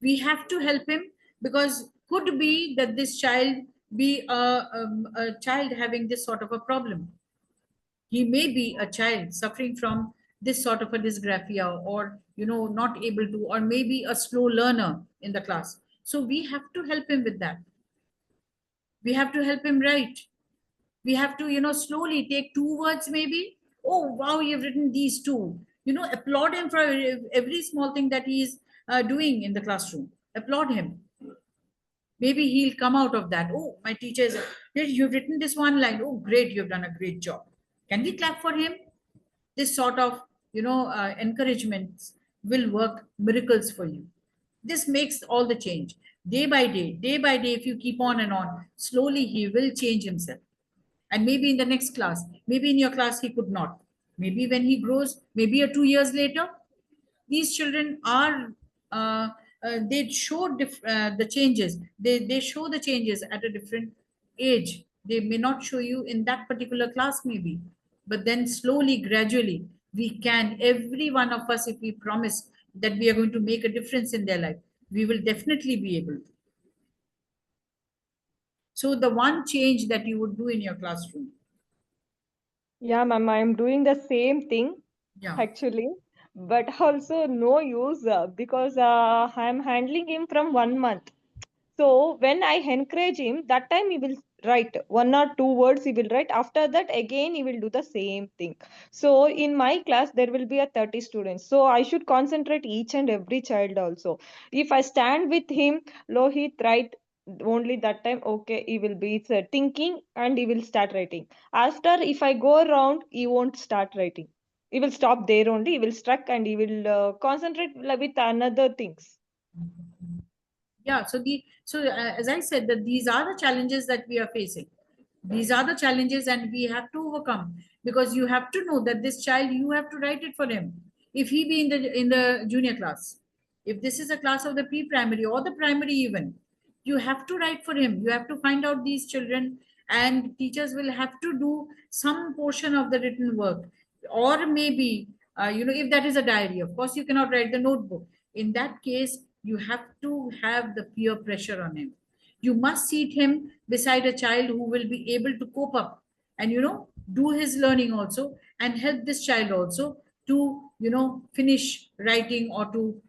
We have to help him, because could be that this child be a child having this sort of a problem. He may be a child suffering from this sort of a dysgraphia, or not able to, or maybe a slow learner in the class. So we have to help him with that. We have to help him write. We have to slowly take two words maybe. Oh wow, you've written these two. Applaud him for every small thing that he is doing in the classroom. Applaud him. Maybe he'll come out of that. Oh, my teacher is, "Hey, you've written this one line. Oh, great, you've done a great job." Can we clap for him? This sort of encouragements will work miracles for you. This makes all the change. Day by day, if you keep on and on, slowly he will change himself. And maybe in the next class, maybe in your class he could not. Maybe when he grows, maybe 2 years later, these children are they show the changes. They show the changes at a different age. They may not show you in that particular class maybe, but then slowly, gradually, We can, every one of us, if we promise that we are going to make a difference in their life, we will definitely be able to. So the one change that you would do in your classroom. Yeah, ma'am, I'm doing the same thing Yeah. actually, but also no use because I'm handling him from 1 month. So when I encourage him, that time he will write 1 or 2 words, he will write. After that, again, he will do the same thing. So in my class, there will be a 30 students. So I should concentrate each and every child also. If I stand with him, Lohit, write only that time, okay, he will be thinking and he will start writing. After, if I go around, he won't start writing. He will stop there only, he will struck and he will concentrate with another things. Yeah, so as I said, that these are the challenges that we are facing. These are the challenges and we have to overcome, because you have to know that this child, you have to write it for him. If he be in the junior class, if this is a class of the pre-primary or the primary even, you have to write for him. You have to find out these children, and teachers will have to do some portion of the written work. Or maybe, if that is a diary, of course you cannot write the notebook. In that case, you have to have the peer pressure on him. You must seat him beside a child who will be able to cope up and do his learning also, and help this child also to finish writing or to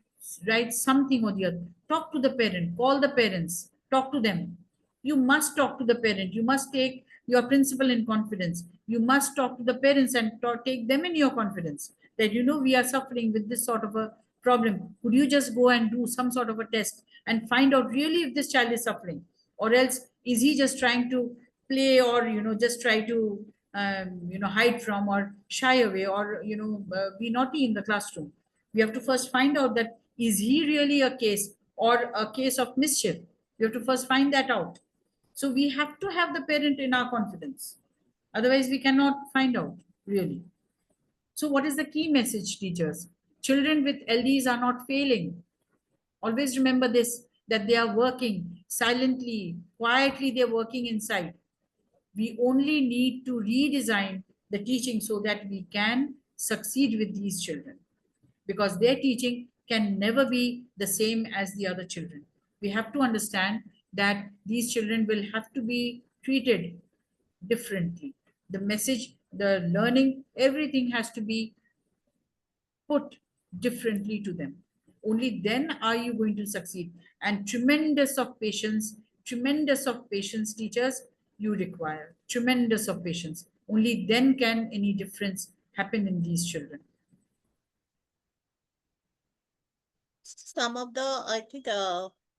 write something or the other. Talk to the parent, call the parents, talk to them. You must talk to the parent. You must take your principal in confidence. You must talk to the parents and take them in your confidence, that we are suffering with this sort of a problem. Could you just go and do some sort of a test and find out really if this child is suffering, or else is he just trying to play, or just try to hide from or shy away, or be naughty in the classroom. We have to first find out that is he really a case or a case of mischief. We have to first find that out. So we have to have the parent in our confidence. Otherwise, we cannot find out really. So what is the key message, teachers? Children with LDs are not failing. Always remember this, that they are working silently, quietly, they're working inside. We only need to redesign the teaching so that we can succeed with these children, because their teaching can never be the same as the other children. We have to understand that these children will have to be treated differently. The message, the learning, everything has to be put differently to them. Only then are you going to succeed. And tremendous of patience, teachers, you require. Tremendous of patience. Only then can any difference happen in these children. Some of the, I think,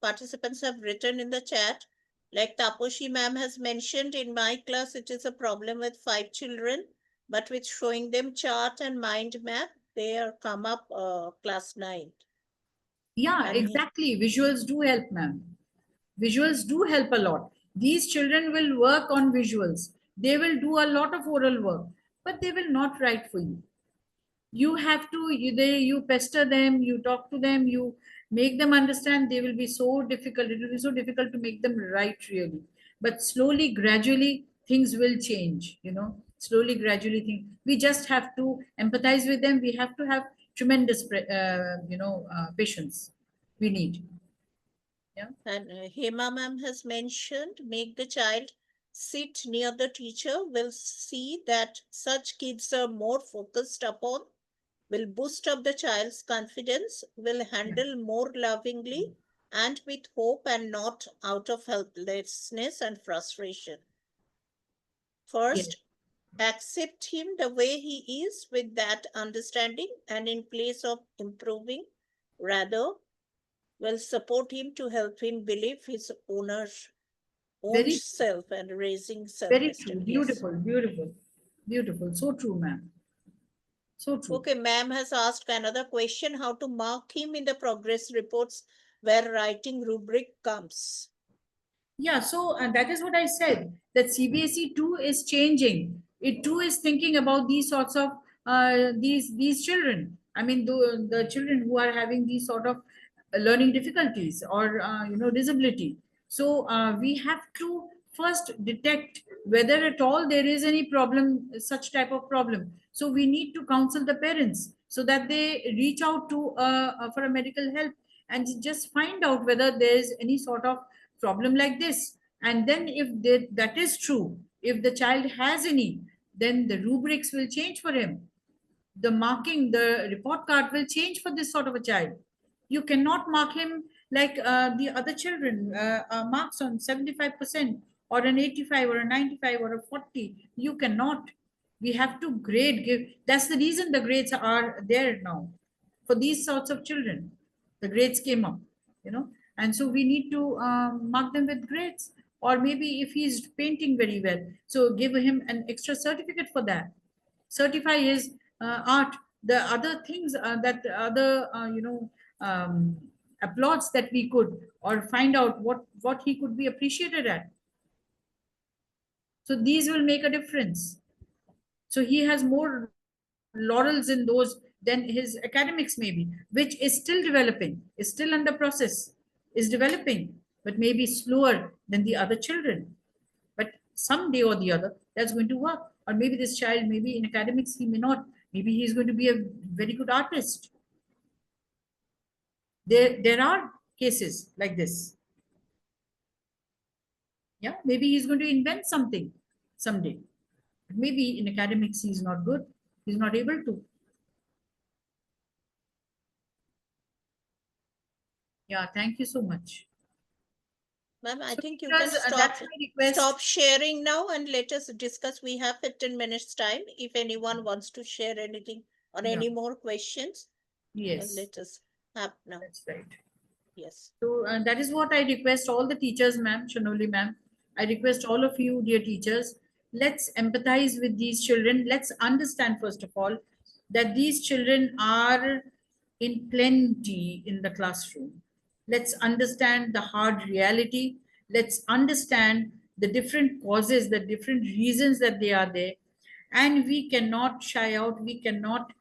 participants have written in the chat, like Taposhi ma'am has mentioned, in my class, it is a problem with 5 children, but with showing them chart and mind map, they are come up class 9. Yeah, And exactly. Visuals do help, ma'am. Visuals do help a lot. These children will work on visuals. They will do a lot of oral work, but they will not write for you. You have to, you pester them, you talk to them, you make them understand. They will be so difficult. It will be so difficult to make them write really. But slowly, gradually, things will change. Slowly, gradually, we just have to empathize with them. We have to have tremendous, patience. We need. Yeah. And Hema ma'am has mentioned, make the child sit near the teacher. Will see that such kids are more focused upon, will boost up the child's confidence, will Yeah. handle more lovingly and with hope, and not out of helplessness and frustration. Yes. First, accept him the way he is with that understanding, and in place of improving, rather will support him to help him believe his own Very, self and raising very true. self-esteem. Yes. Beautiful, beautiful, beautiful. So true, ma'am. So true. Okay, ma'am has asked another question, how to mark him in the progress reports where writing rubric comes. Yeah, so that is what I said, that CBSE too is changing. It too is thinking about these sorts of these children. I mean, the children who are having these sort of learning difficulties or disability. So we have to first detect whether at all there is any problem, such type of problem. So we need to counsel the parents so that they reach out to for a medical help and just find out whether there is any sort of problem like this. And then if that is true, if the child has any, then the rubrics will change for him. The marking, the report card will change for this sort of a child. You cannot mark him like the other children, marks on 75% or an 85 or a 95 or a 40. You cannot. We have to grade. That's the reason the grades are there now for these sorts of children. The grades came up, and so we need to mark them with grades. Or maybe if he's painting very well, so give him an extra certificate for that. Certify his art. The other things that other applauds that we could, or find out what he could be appreciated at. So these will make a difference. So he has more laurels in those than his academics, maybe, which is still developing, is still under process, is developing, but maybe slower than the other children. But someday or the other, that's going to work. Or maybe this child, maybe in academics, he may not. Maybe he's going to be a very good artist. There are cases like this. Yeah, maybe he's going to invent something someday. Maybe in academics, he's not good. He's not able to. Yeah, thank you so much. Ma'am, I So think you because, can that's my request. stop sharing now and let us discuss. We have 15 minutes time. If anyone wants to share anything or Yeah. any more questions, Yes, let us have now. that's right. Yes. So that is what I request all the teachers, ma'am, Shanoli ma'am. I request all of you, dear teachers, let's empathize with these children. Let's understand, first of all, that these children are in plenty in the classroom. Let's understand the hard reality. Let's understand the different causes, the different reasons that they are there. And we cannot shy out. We cannot,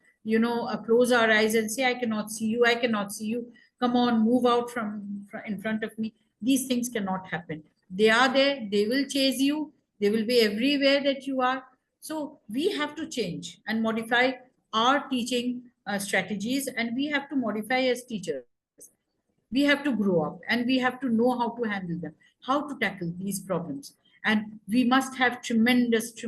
close our eyes and say, I cannot see you. I cannot see you. Come on, move out from in front of me. These things cannot happen. They are there. They will chase you. They will be everywhere that you are. So we have to change and modify our teaching strategies, and we have to modify as teachers. We have to grow up and we have to know how to handle them, how to tackle these problems. And we must have tremendous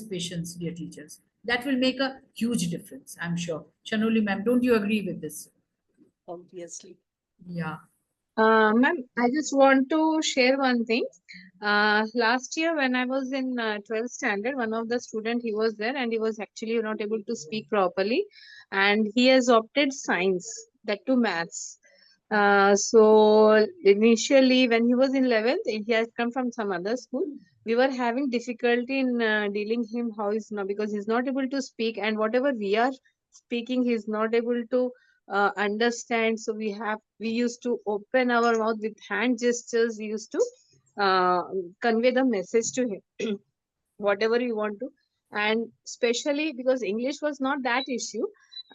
patience, dear teachers. That will make a huge difference, I'm sure. Chanoli ma'am, don't you agree with this? Obviously. Yeah. Ma'am, I just want to share one thing. Last year when I was in 12th standard, one of the student, he was there and he was actually not able to speak properly, and he has opted science, that too maths. So initially when he was in 11th, he has come from some other school. We were having difficulty in dealing him how he's not, because he's not able to speak, and whatever we are speaking, he's not able to understand. So we used to open our mouth with hand gestures. We used to convey the message to him whatever we want to. And especially because English was not that issue,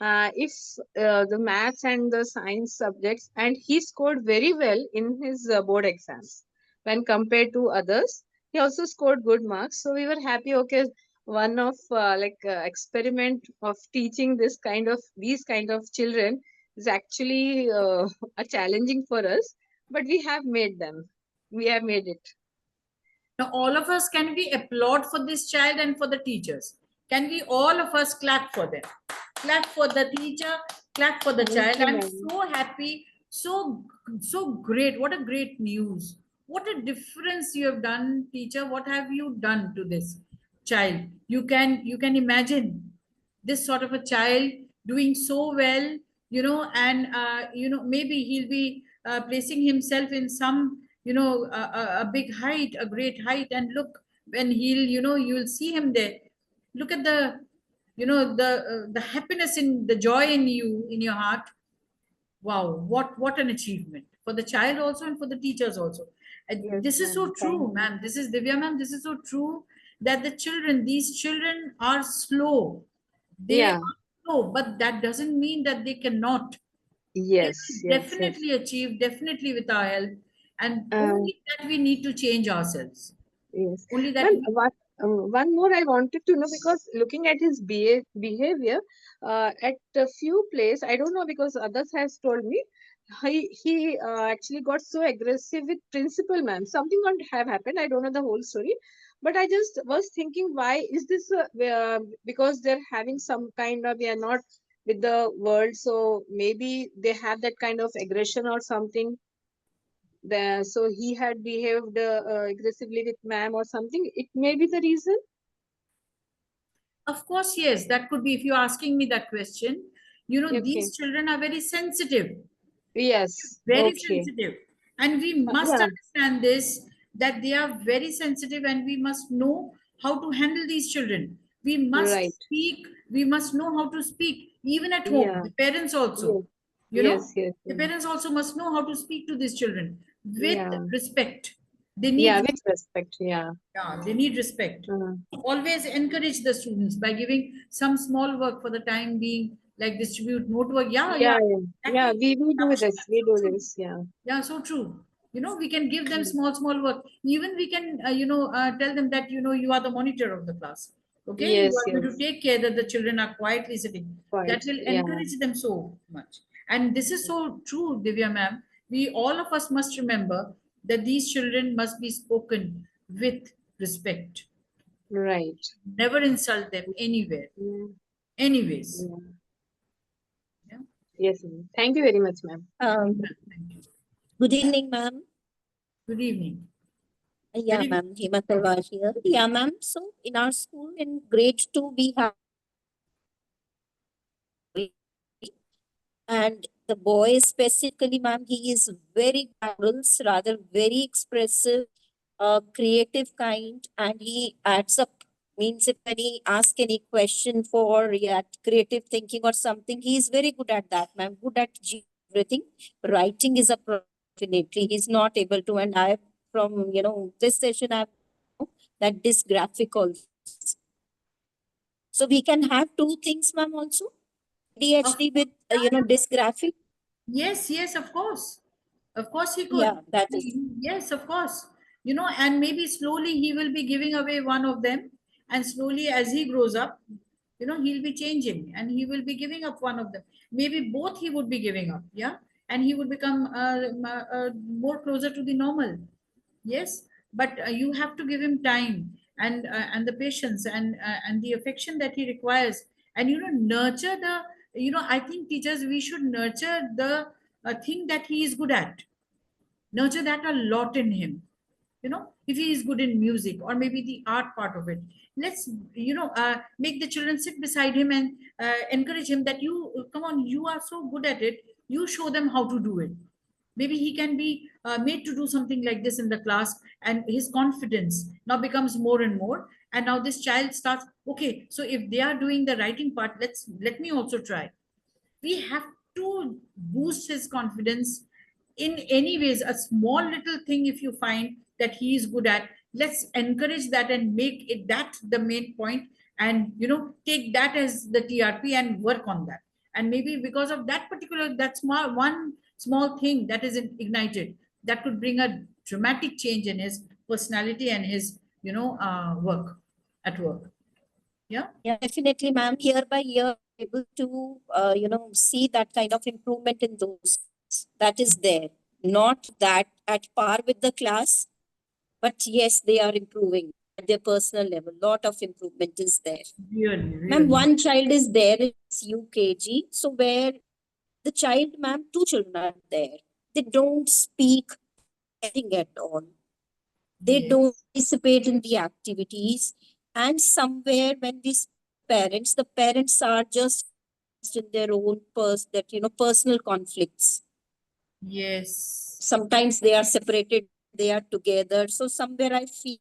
if the maths and the science subjects, and he scored very well in his board exams when compared to others. He also scored good marks, so we were happy. Okay, one of experiment of teaching these kind of children is actually a challenging for us, but we have made them. We have made it. Now, all of us, can we applaud for this child and for the teachers? Can we all of us clap for them? Clap for the teacher, clap for the Thank child. you, I'm ma'am. so happy, so great. What a great news. What a difference you have done, teacher. What have you done to this child? You can imagine this sort of a child doing so well, and maybe he'll be placing himself in some, a big height, a great height. And look, when you'll see him there. Look at the happiness, in the joy in you, in your heart. Wow, what an achievement for the child also and for the teachers also. And Yes, this is so ma'am. true, Thank you. ma'am. This is Divya, ma'am. This is so true that these children are slow. They Yeah. are slow, but that doesn't mean that they cannot. They Yes. will Yes. definitely achieve, definitely with our help. And Yes. only that we need to change ourselves. Yes. Only that Ma'am, we what One more I wanted to know, because looking at his behavior at a few places, I don't know, because others has told me he actually got so aggressive with principal ma'am. Something might have happened. I don't know the whole story, but I just was thinking, why is this? Because they're having some kind of, we are not with the world, so maybe they have that kind of aggression or something. So he had behaved aggressively with ma'am or something. It may be the reason. Of course, yes, that could be. If you're asking me that question, you know, Okay. these children are very sensitive, Yes. very Okay. sensitive. And we must Yeah. understand this, that they are very sensitive, and we must know how to handle these children. We must Right. speak, we must know how to speak, even at home. Yeah. The parents also, Yes. you know, Yes. Yes. the Yes. parents also must know how to speak to these children with Yeah. respect. They Yeah. need, With respect. Yeah. yeah, they need respect. Uh, Always encourage the students by giving some small work for the time being, like distribute note work. Yeah, yeah. yeah, Yeah. Yeah. exactly. We do this. We So do true. this. Yeah. Yeah, so true. You know, we can give them Mm. small work. Even we can, tell them that, you are the monitor of the class. Okay, you Yes. are going to Yes. take care that the children are quietly sitting. Quite. That will Yeah. encourage them so much. And this is so true, Divya ma'am. We, all of us must remember that these children must be spoken with respect. Right. Never insult them anywhere. Mm. Anyways. Yeah. Yeah. Yes. Ma'am. Thank you very much, ma'am. Thank you. Good evening, ma'am. Good evening. Yeah, Very good. ma'am. Hema Talwar here. Yeah, ma'am. So in our school in grade 2, we have and the boy specifically, ma'am, he is very girls, rather very expressive, creative kind, and he adds up. Means if any ask any question for, yeah, creative thinking or something, he is very good at that, ma'am. Good at everything. Writing is a definitely he's not able to, and I from this session I that this graphic also. So we can have two things, ma'am. Also Of ADHD with dysgraphic. Yes, of course. Of course he could. Yeah, that is. Yes, of course. And maybe slowly he will be giving away one of them. And slowly as he grows up, he'll be changing and he will be giving up one of them. Maybe both he would be giving up. Yeah. And he would become more closer to the normal. Yes, but you have to give him time and the patience and the affection that he requires, and nurture the, I think teachers, we should nurture the thing that he is good at, nurture that a lot in him. If he is good in music or maybe the art part of it, let's make the children sit beside him and encourage him that you come on, you are so good at it, you show them how to do it. Maybe he can be made to do something like this in the class, and his confidence now becomes more and more, and now this child starts, okay, so if they are doing the writing part, let me also try. We have to boost his confidence in any ways. A small little thing, if you find that he is good at, let's encourage that and make it that the main point, and take that as the TRP and work on that. And maybe because of that particular, that small one small thing that is ignited, that could bring a dramatic change in his personality and his work at work. Yeah. Yeah, definitely, ma'am. Year by year, able to see that kind of improvement in those that is there. Not that at par with the class, but yes, they are improving at their personal level. Lot of improvement is there. Really, Ma'am, really. one child is there in UKG, so where the child, ma'am, two children are there. They don't speak anything at all. They don't Yes. participate in the activities, and somewhere when these the parents are just in their own personal conflicts. Yes. Sometimes they are separated, they are together, so somewhere I feel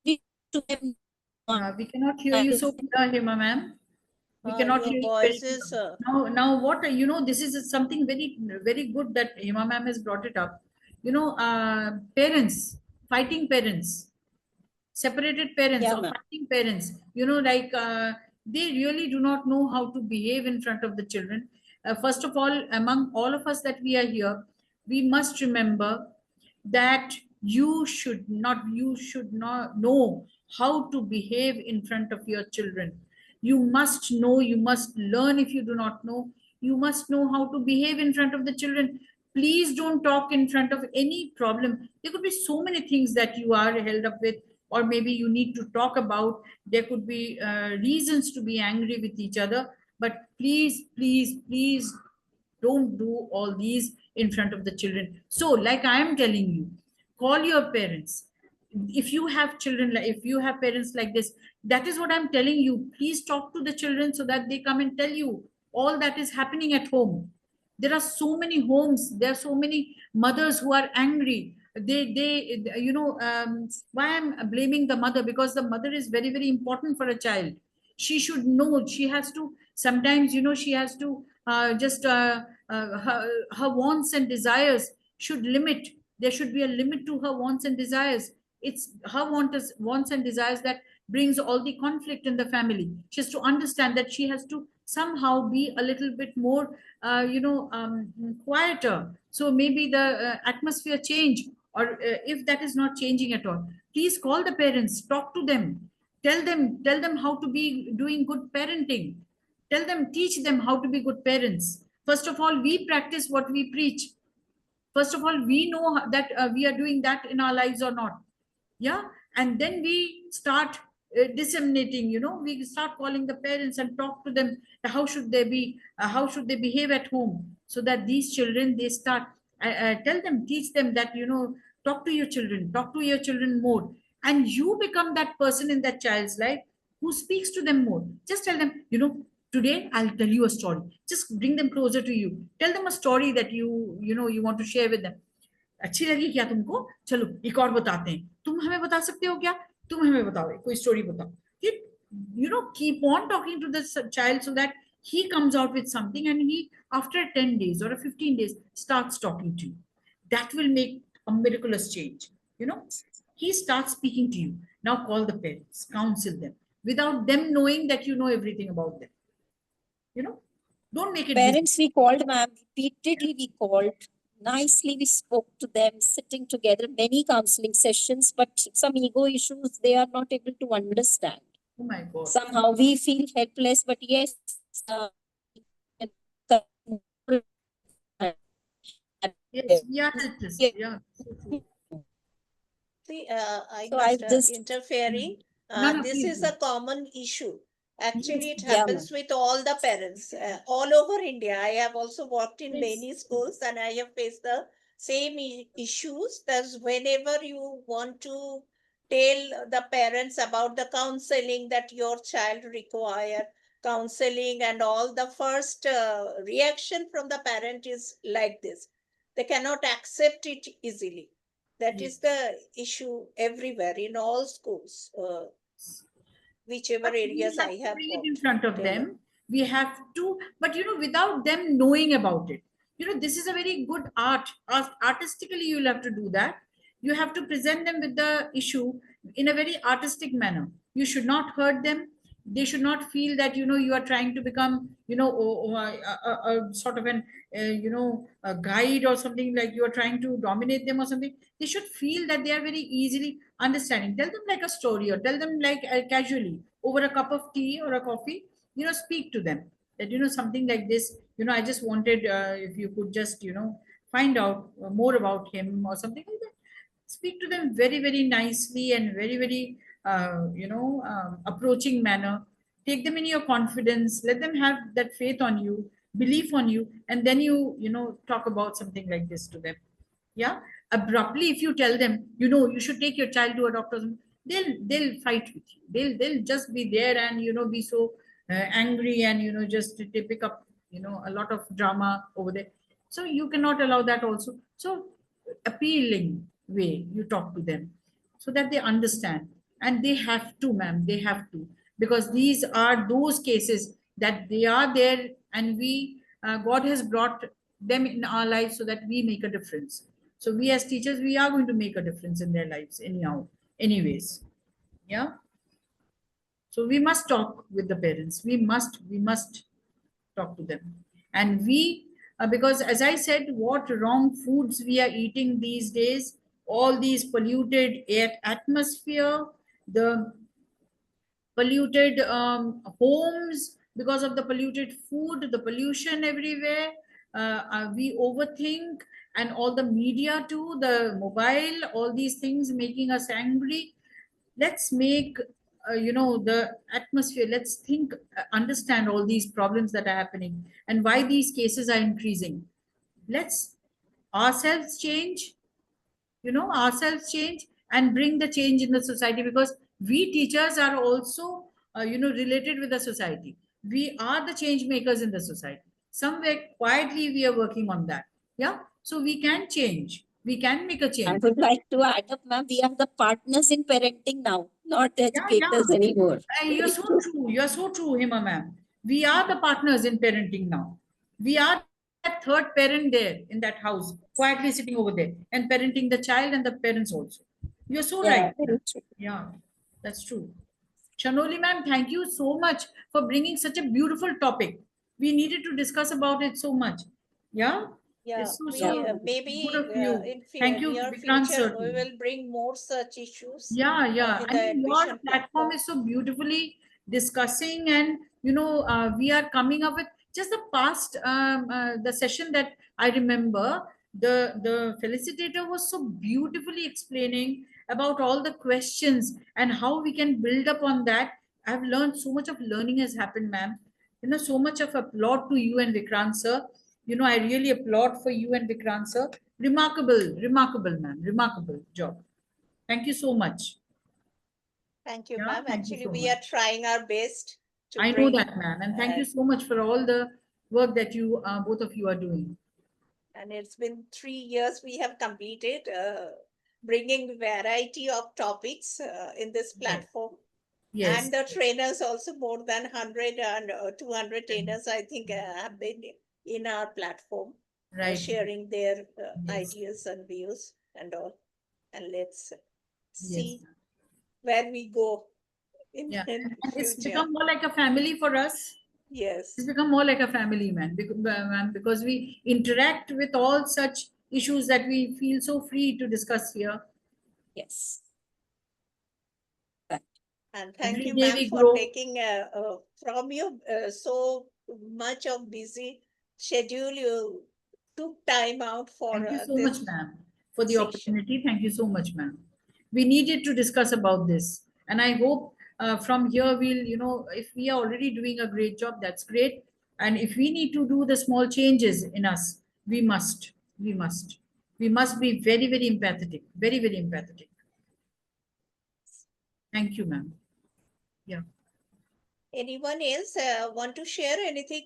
we to them We cannot hear you so clear, Hema ma'am. We cannot Your hear you voice very is clear. Now what, this is something very, very good that Hema ma'am has brought it up. Parents, fighting parents, separated parents yeah, or ma'am. fighting parents, like they really do not know how to behave in front of the children. first of all, among all of us that we are here, we must remember that you should not know how to behave in front of your children. You must know, you must learn. If you do not know, you must know how to behave in front of the children. Please don't talk in front of any problem. There could be so many things that you are held up with, or maybe you need to talk about. There could be reasons to be angry with each other, but please, please, please don't do all these in front of the children. So like I am telling you, call your parents. If you have children, if you have parents like this, that is what I'm telling you. Please talk to the children so that they come and tell you all that is happening at home. There are so many homes, there are so many mothers who are angry. They why I'm blaming the mother, because the mother is very, very important for a child. She should know, she has to sometimes, she has to just her wants and desires should limit. There should be a limit to her wants and desires. It's her wants and desires that brings all the conflict in the family. She has to understand that she has to somehow be a little bit more quieter. So maybe the atmosphere change, or if that is not changing at all, please call the parents, talk to them, tell them how to be doing good parenting. Tell them, teach them how to be good parents. First of all, we practice what we preach. First of all, we know that we are doing that in our lives or not. Yeah. And then we start disseminating, we start calling the parents and talk to them. How should they be, how should they behave at home, so that these children, they start, tell them, teach them that, talk to your children more. And you become that person in that child's life who speaks to them more. Just tell them, today I'll tell you a story. Just bring them closer to you. Tell them a story that you want to share with them. अच्छी लगी क्या तुमको? चलो एक और बताते हैं. तुम हमें बता सकते हो क्या? तुम हमें बताओ, कोई स्टोरी बताओ. Keep on talking to the child so that he comes out with something, and he, after 10 days or 15 days, starts talking to you. That will make a miraculous change. He starts speaking to you. Now call the parents, counsel them without them knowing that you know everything about them. Don't make it Parents we called, ma'am, repeatedly we called. Nicely we spoke to them, sitting together, many counseling sessions, but some ego issues they are not able to understand. Oh my God. Somehow we feel helpless, but yes, yes, we are helpless. Yeah. See, I So must I just interfering. No, This please is do. a common issue. Actually, it Yeah, happens with all the parents all over India. I have also worked in Yes. many schools, and I have faced the same issues. That's whenever you want to tell the parents about the counseling that your child require, counseling and all, the first reaction from the parent is like this. They cannot accept it easily. That Yes. is the issue everywhere in all schools, whichever But we areas have I to have bring it in worked. front of till them. We have to, but without them knowing about it. This is a very good art. Artistically, you'll have to do that. You have to present them with the issue in a very artistic manner. You should not hurt them. They should not feel that you are trying to become a sort of an a guide or something, like you are trying to dominate them or something. They should feel that they are very easily understanding. Tell them like a story, or tell them like casually over a cup of tea or a coffee. Speak to them that something like this. I just wanted, if you could just find out more about him or something like that. Speak to them very, very nicely and very, very approaching manner. Take them in your confidence. Let them have that faith on you, belief on you, and then you talk about something like this to them. Yeah. Abruptly, if you tell them you should take your child to a doctor, they'll fight with you. They'll just be there and be so angry, and just they pick up a lot of drama over there. So you cannot allow that also. So appealing way you talk to them so that they understand. And they have to, ma'am, they have to, because these are those cases that they are there, and we God has brought them in our lives so that we make a difference. So we as teachers, we are going to make a difference in their lives anyhow, anyways. Yeah. So we must talk with the parents. We must talk to them. And we, because as I said, what wrong foods we are eating these days, all these polluted air, atmosphere, the polluted homes because of the polluted food, the pollution everywhere. We overthink, and all the media too, the mobile, all these things making us angry. Let's make the atmosphere. Let's think, understand all these problems that are happening and why these cases are increasing. Let's ourselves change, ourselves change and bring the change in the society, because we teachers are also related with the society. We are the change makers in the society. Somewhere quietly we are working on that. Yeah, so we can change, we can make a I change. would like to add up, ma'am, we are the partners in parenting now, not the Yeah, educators anymore. You're so true. You're so true, Hima ma'am. We are the partners in parenting now. We are that third parent there in that house, quietly sitting over there and parenting the child and the parents also. You're so Yeah, right. very true. Yeah, that's true. Shanoli ma'am, thank you so much for bringing such a beautiful topic. We needed to discuss about it so much. Yeah, Yeah, it's so, Yeah. we so good maybe of you. in Thank you, near Vikrant future sir we too. will bring more such issues Yeah, yeah. in I the mean, your admission platform platform. is so beautifully discussing, and we are coming up with just the past the session that I remember. The felicitator was so beautifully explaining about all the questions and how we can build up on that. I've learned so much of learning has happened, ma'am. So much of applaud to you and Vikrant sir. I really applaud for you and Vikrant sir. Remarkable, remarkable, ma'am. Remarkable job. Thank you so much. Thank you, Yeah, ma'am. thank you Actually, so we are much. trying our best to I know bring, that, ma'am. And thank you uh, so much for all the work that you both of you are doing. and it's been 3 years we have completed bringing variety of topics in this Yes. platform. Yes. And the trainers also, more than 100 and 200 trainers, I think, have been in our platform, Right. sharing their Yes. ideas and views and all. And let's Yes. see where we go Yeah. in And it's future. become more like a family for us. It's Yes. become more like a family, man, because we interact with all such issues that we feel so free to discuss here. Yes. And thank Every you, day ma'am, we for grow. taking from your so much of busy schedule. You took time out for Thank you so much, this ma'am, for the session. opportunity. Thank you so much, ma'am. We needed to discuss about this. And I hope from here we'll, if we are already doing a great job, that's great. And if we need to do the small changes in us, we must. We must. We must be very, very empathetic. Very, very empathetic. Thank you, ma'am. Yeah. Anyone else want to share anything?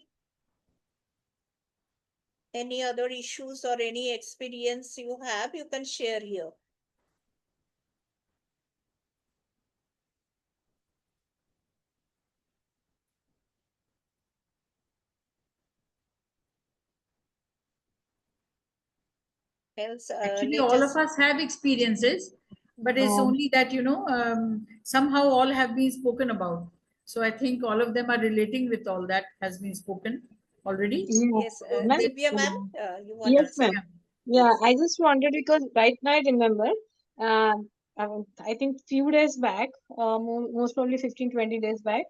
Any other issues or any experience you have, you can share here. Else, Actually, let all of us. us have experiences, but it's only that, somehow all have been spoken about. So I think all of them are relating with all that has been spoken already. Yeah, Yes, ma'am. Divya ma'am, you want to Yes, say? ma'am. Yeah, I just wanted because right now I remember, uh, I think few days back, most probably 15-20 days back,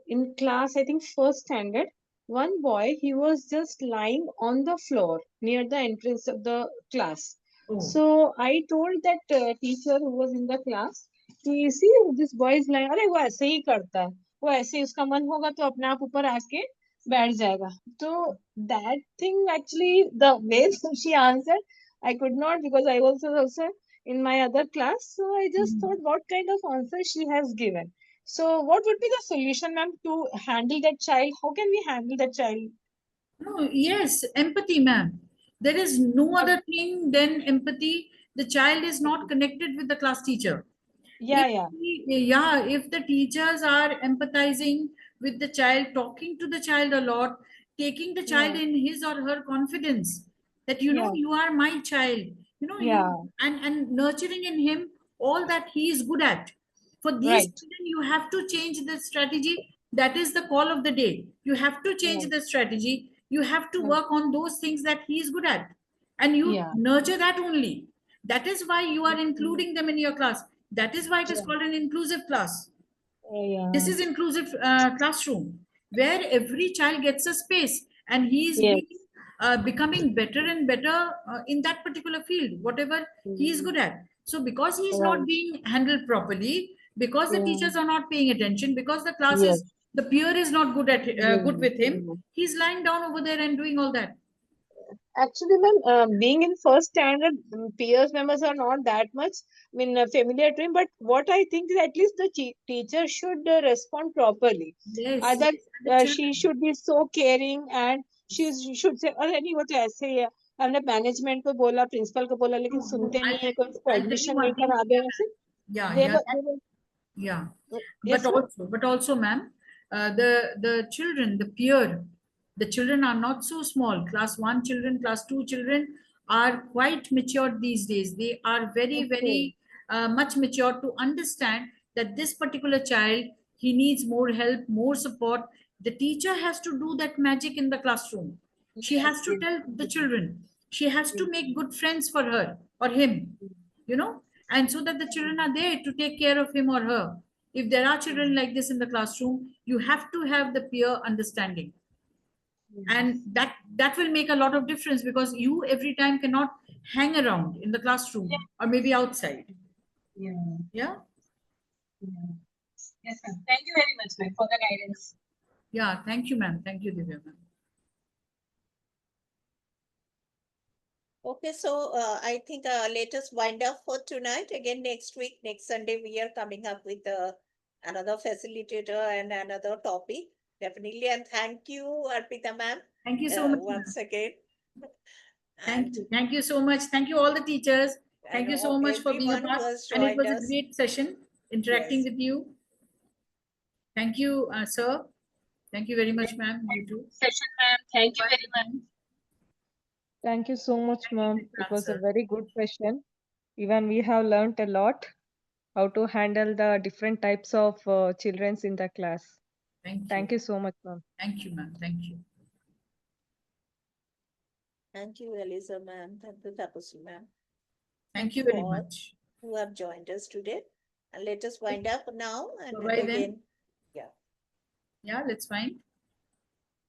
in class, I think first standard, one boy, he was just lying on the floor near the entrance of the class. Oh, So I told that teacher who was in the class, कि see this boy is lying, अरे वो ऐसे ही करता है, वो ऐसे ही उसका मन होगा तो अपने आप ऊपर आके बैठ जाएगा. So that thing actually, the way she answered, I could not because I was also in my other class. So I just thought what kind of answer she has given. So what would be the solution, ma'am, to handle that child? How can we handle that child? no, yes, empathy, ma'am. There is no other thing than empathy. The child is not connected with the class teacher. Yeah, yeah, If the teachers are empathizing with the child, talking to the child a lot, taking the child yeah, in his or her confidence, that yeah, you are my child, yeah, and nurturing in him all that he is good at. For these right, children, you have to change the strategy. That is the call of the day. You have to change right, the strategy. You have to work on those things that he is good at, and you Yeah. nurture that only. That is why you are including them in your class. That is why it is called an inclusive class. This is inclusive classroom where every child gets a space, and he is Yes. becoming better and better in that particular field, whatever he is good at. So because he is not Right. being handled properly, because the Yeah. teachers are not paying attention, because the class Yes. is, the peer is not good at good with him, Yeah. he's lying down over there and doing all that. Actually, ma'am, being in first standard, peers members are not that much, familiar to him. But what I think is at least the teacher should respond properly. Yes, Either yes. And the she children, should be so caring, and she should say, अरे नहीं वो तो ऐसे ही है, हमने management को बोला, principal को बोला, लेकिन no, no, सुनते नहीं है, कोई इसको I'll tell you एडमिशन नहीं one thing. करा दे ऐसे. Yeah, They yeah, were, they were, yeah. yes, But ma'am. also, ma'am, the children, the peer, the children are not so small. Class 1 children, class 2 children are quite matured these days. They are very, Okay. very much matured to understand that this particular child, he needs more help, more support. The teacher has to do that magic in the classroom. She has Yes, to yes, tell the children. She has to yes. make good friends for her or him, you know, and so that the children are there to take care of him or her. If there are children like this in the classroom, you have to have the peer understanding, and that will make a lot of difference, because you every time cannot hang around in the classroom or maybe outside. Yeah. Yeah, Yeah. Yes, ma'am. Thank you very much, ma'am, for the guidance. yeah. Thank you, ma'am. Thank you, Divya, ma'am. Okay, so I think let us wind up for tonight. Again, next week, next Sunday, we are coming up with another facilitator and another topic. Definitely. And thank you, Arpita ma'am, Thank you so much, ma'am. once again. Thank And you. Thank you so much. Thank you all the teachers. Thank and you so much for being a everyone who part. has And it joined was a us. great session interacting Yes. with you. Thank you, sir. Thank you very much, ma'am. You too. Session, ma'am. Thank you very much. Thank you so much, ma'am. It Vikram, was a sir. very good session. Even we have learned a lot how to handle the different types of children in the class. Thank you so much, ma'am. Thank you, ma'am. Thank you. Thank you, Eliza ma'am. Thank you, Tapusi ma'am. Thank you very all much. who have joined us today. And let us wind up now. And Bye-bye then. again, yeah. Yeah, let's find.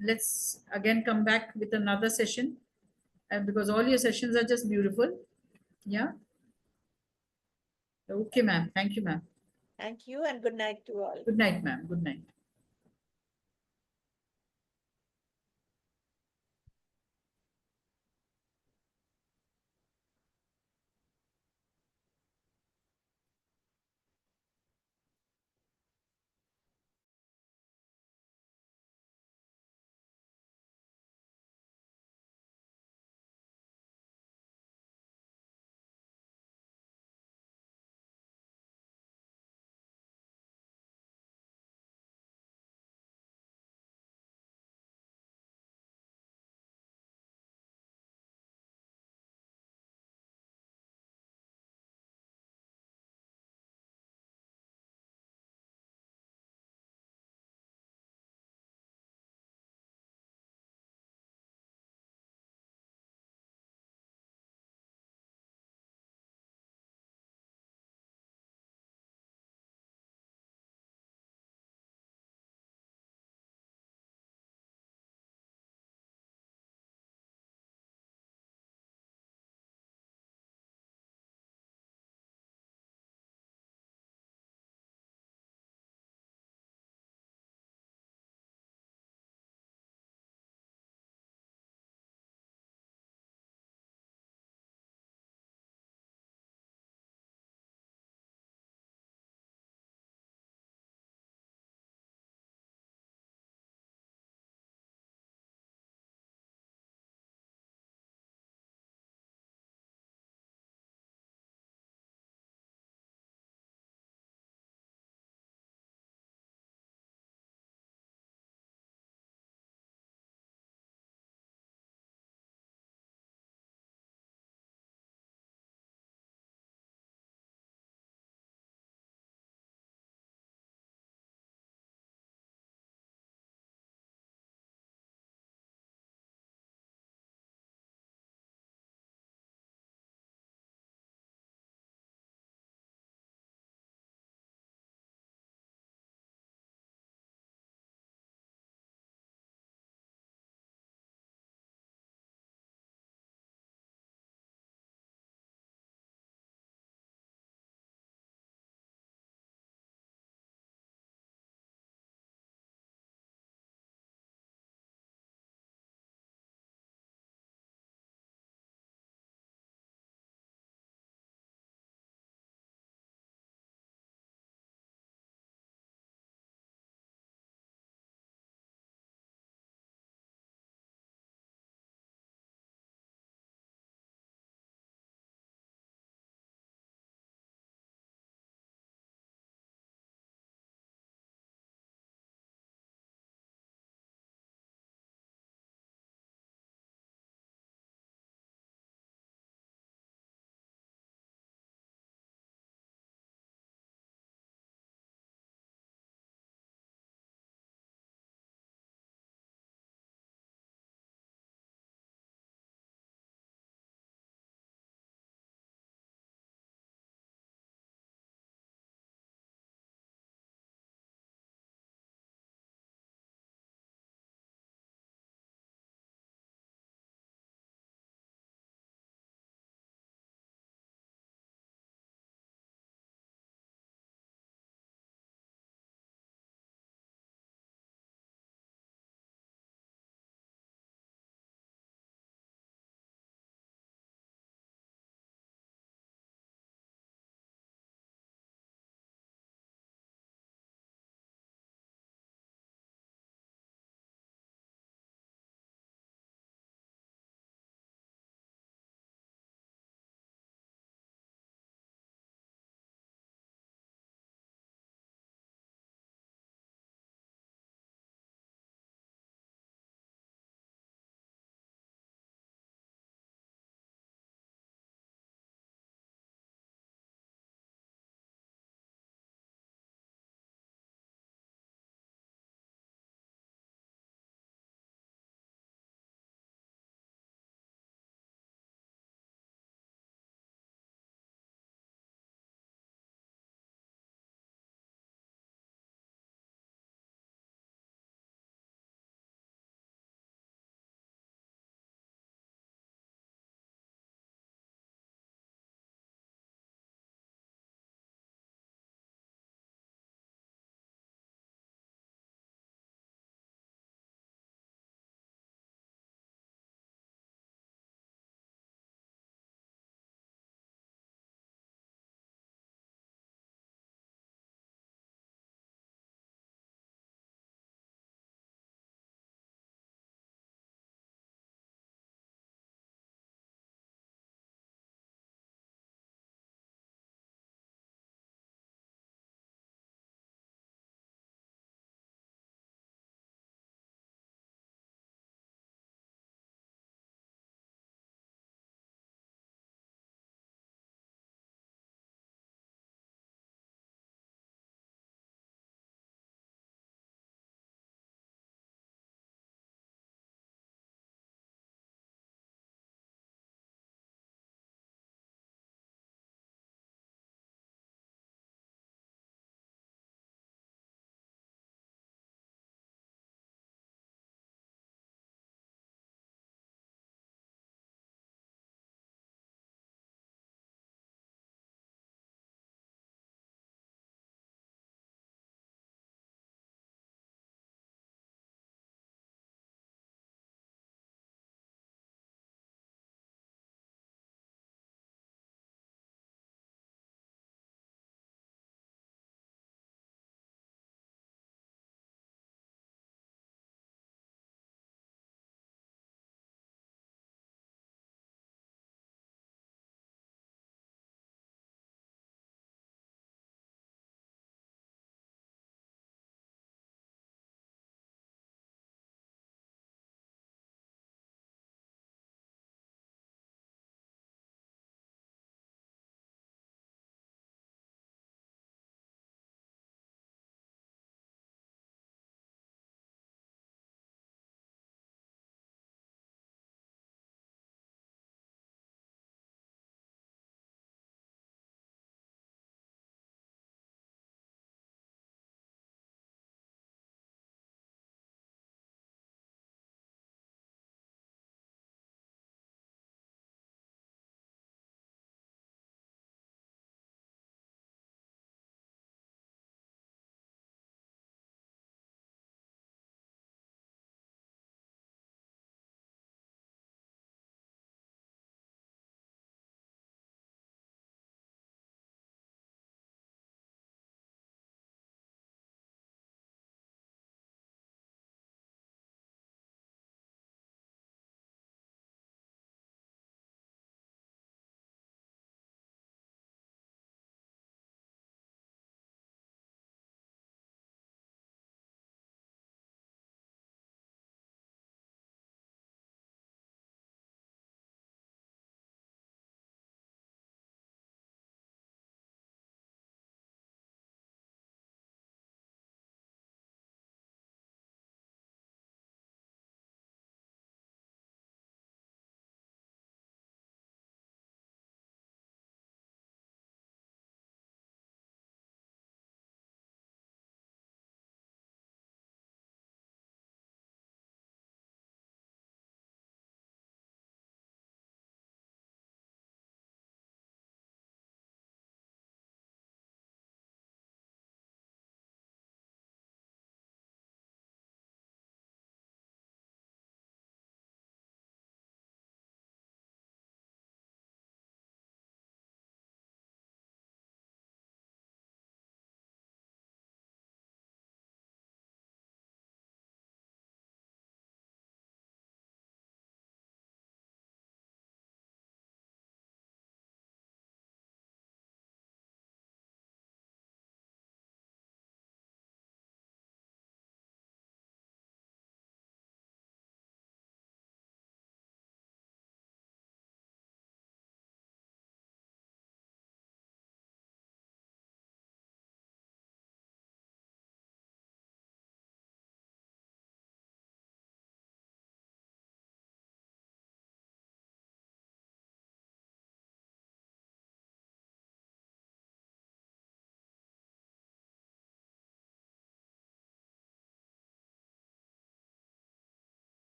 Let's again come back with another session, because all your sessions are just beautiful. Yeah. Okay, ma'am. Thank you, ma'am. Thank you and good night to all. Good night, ma'am. Good night.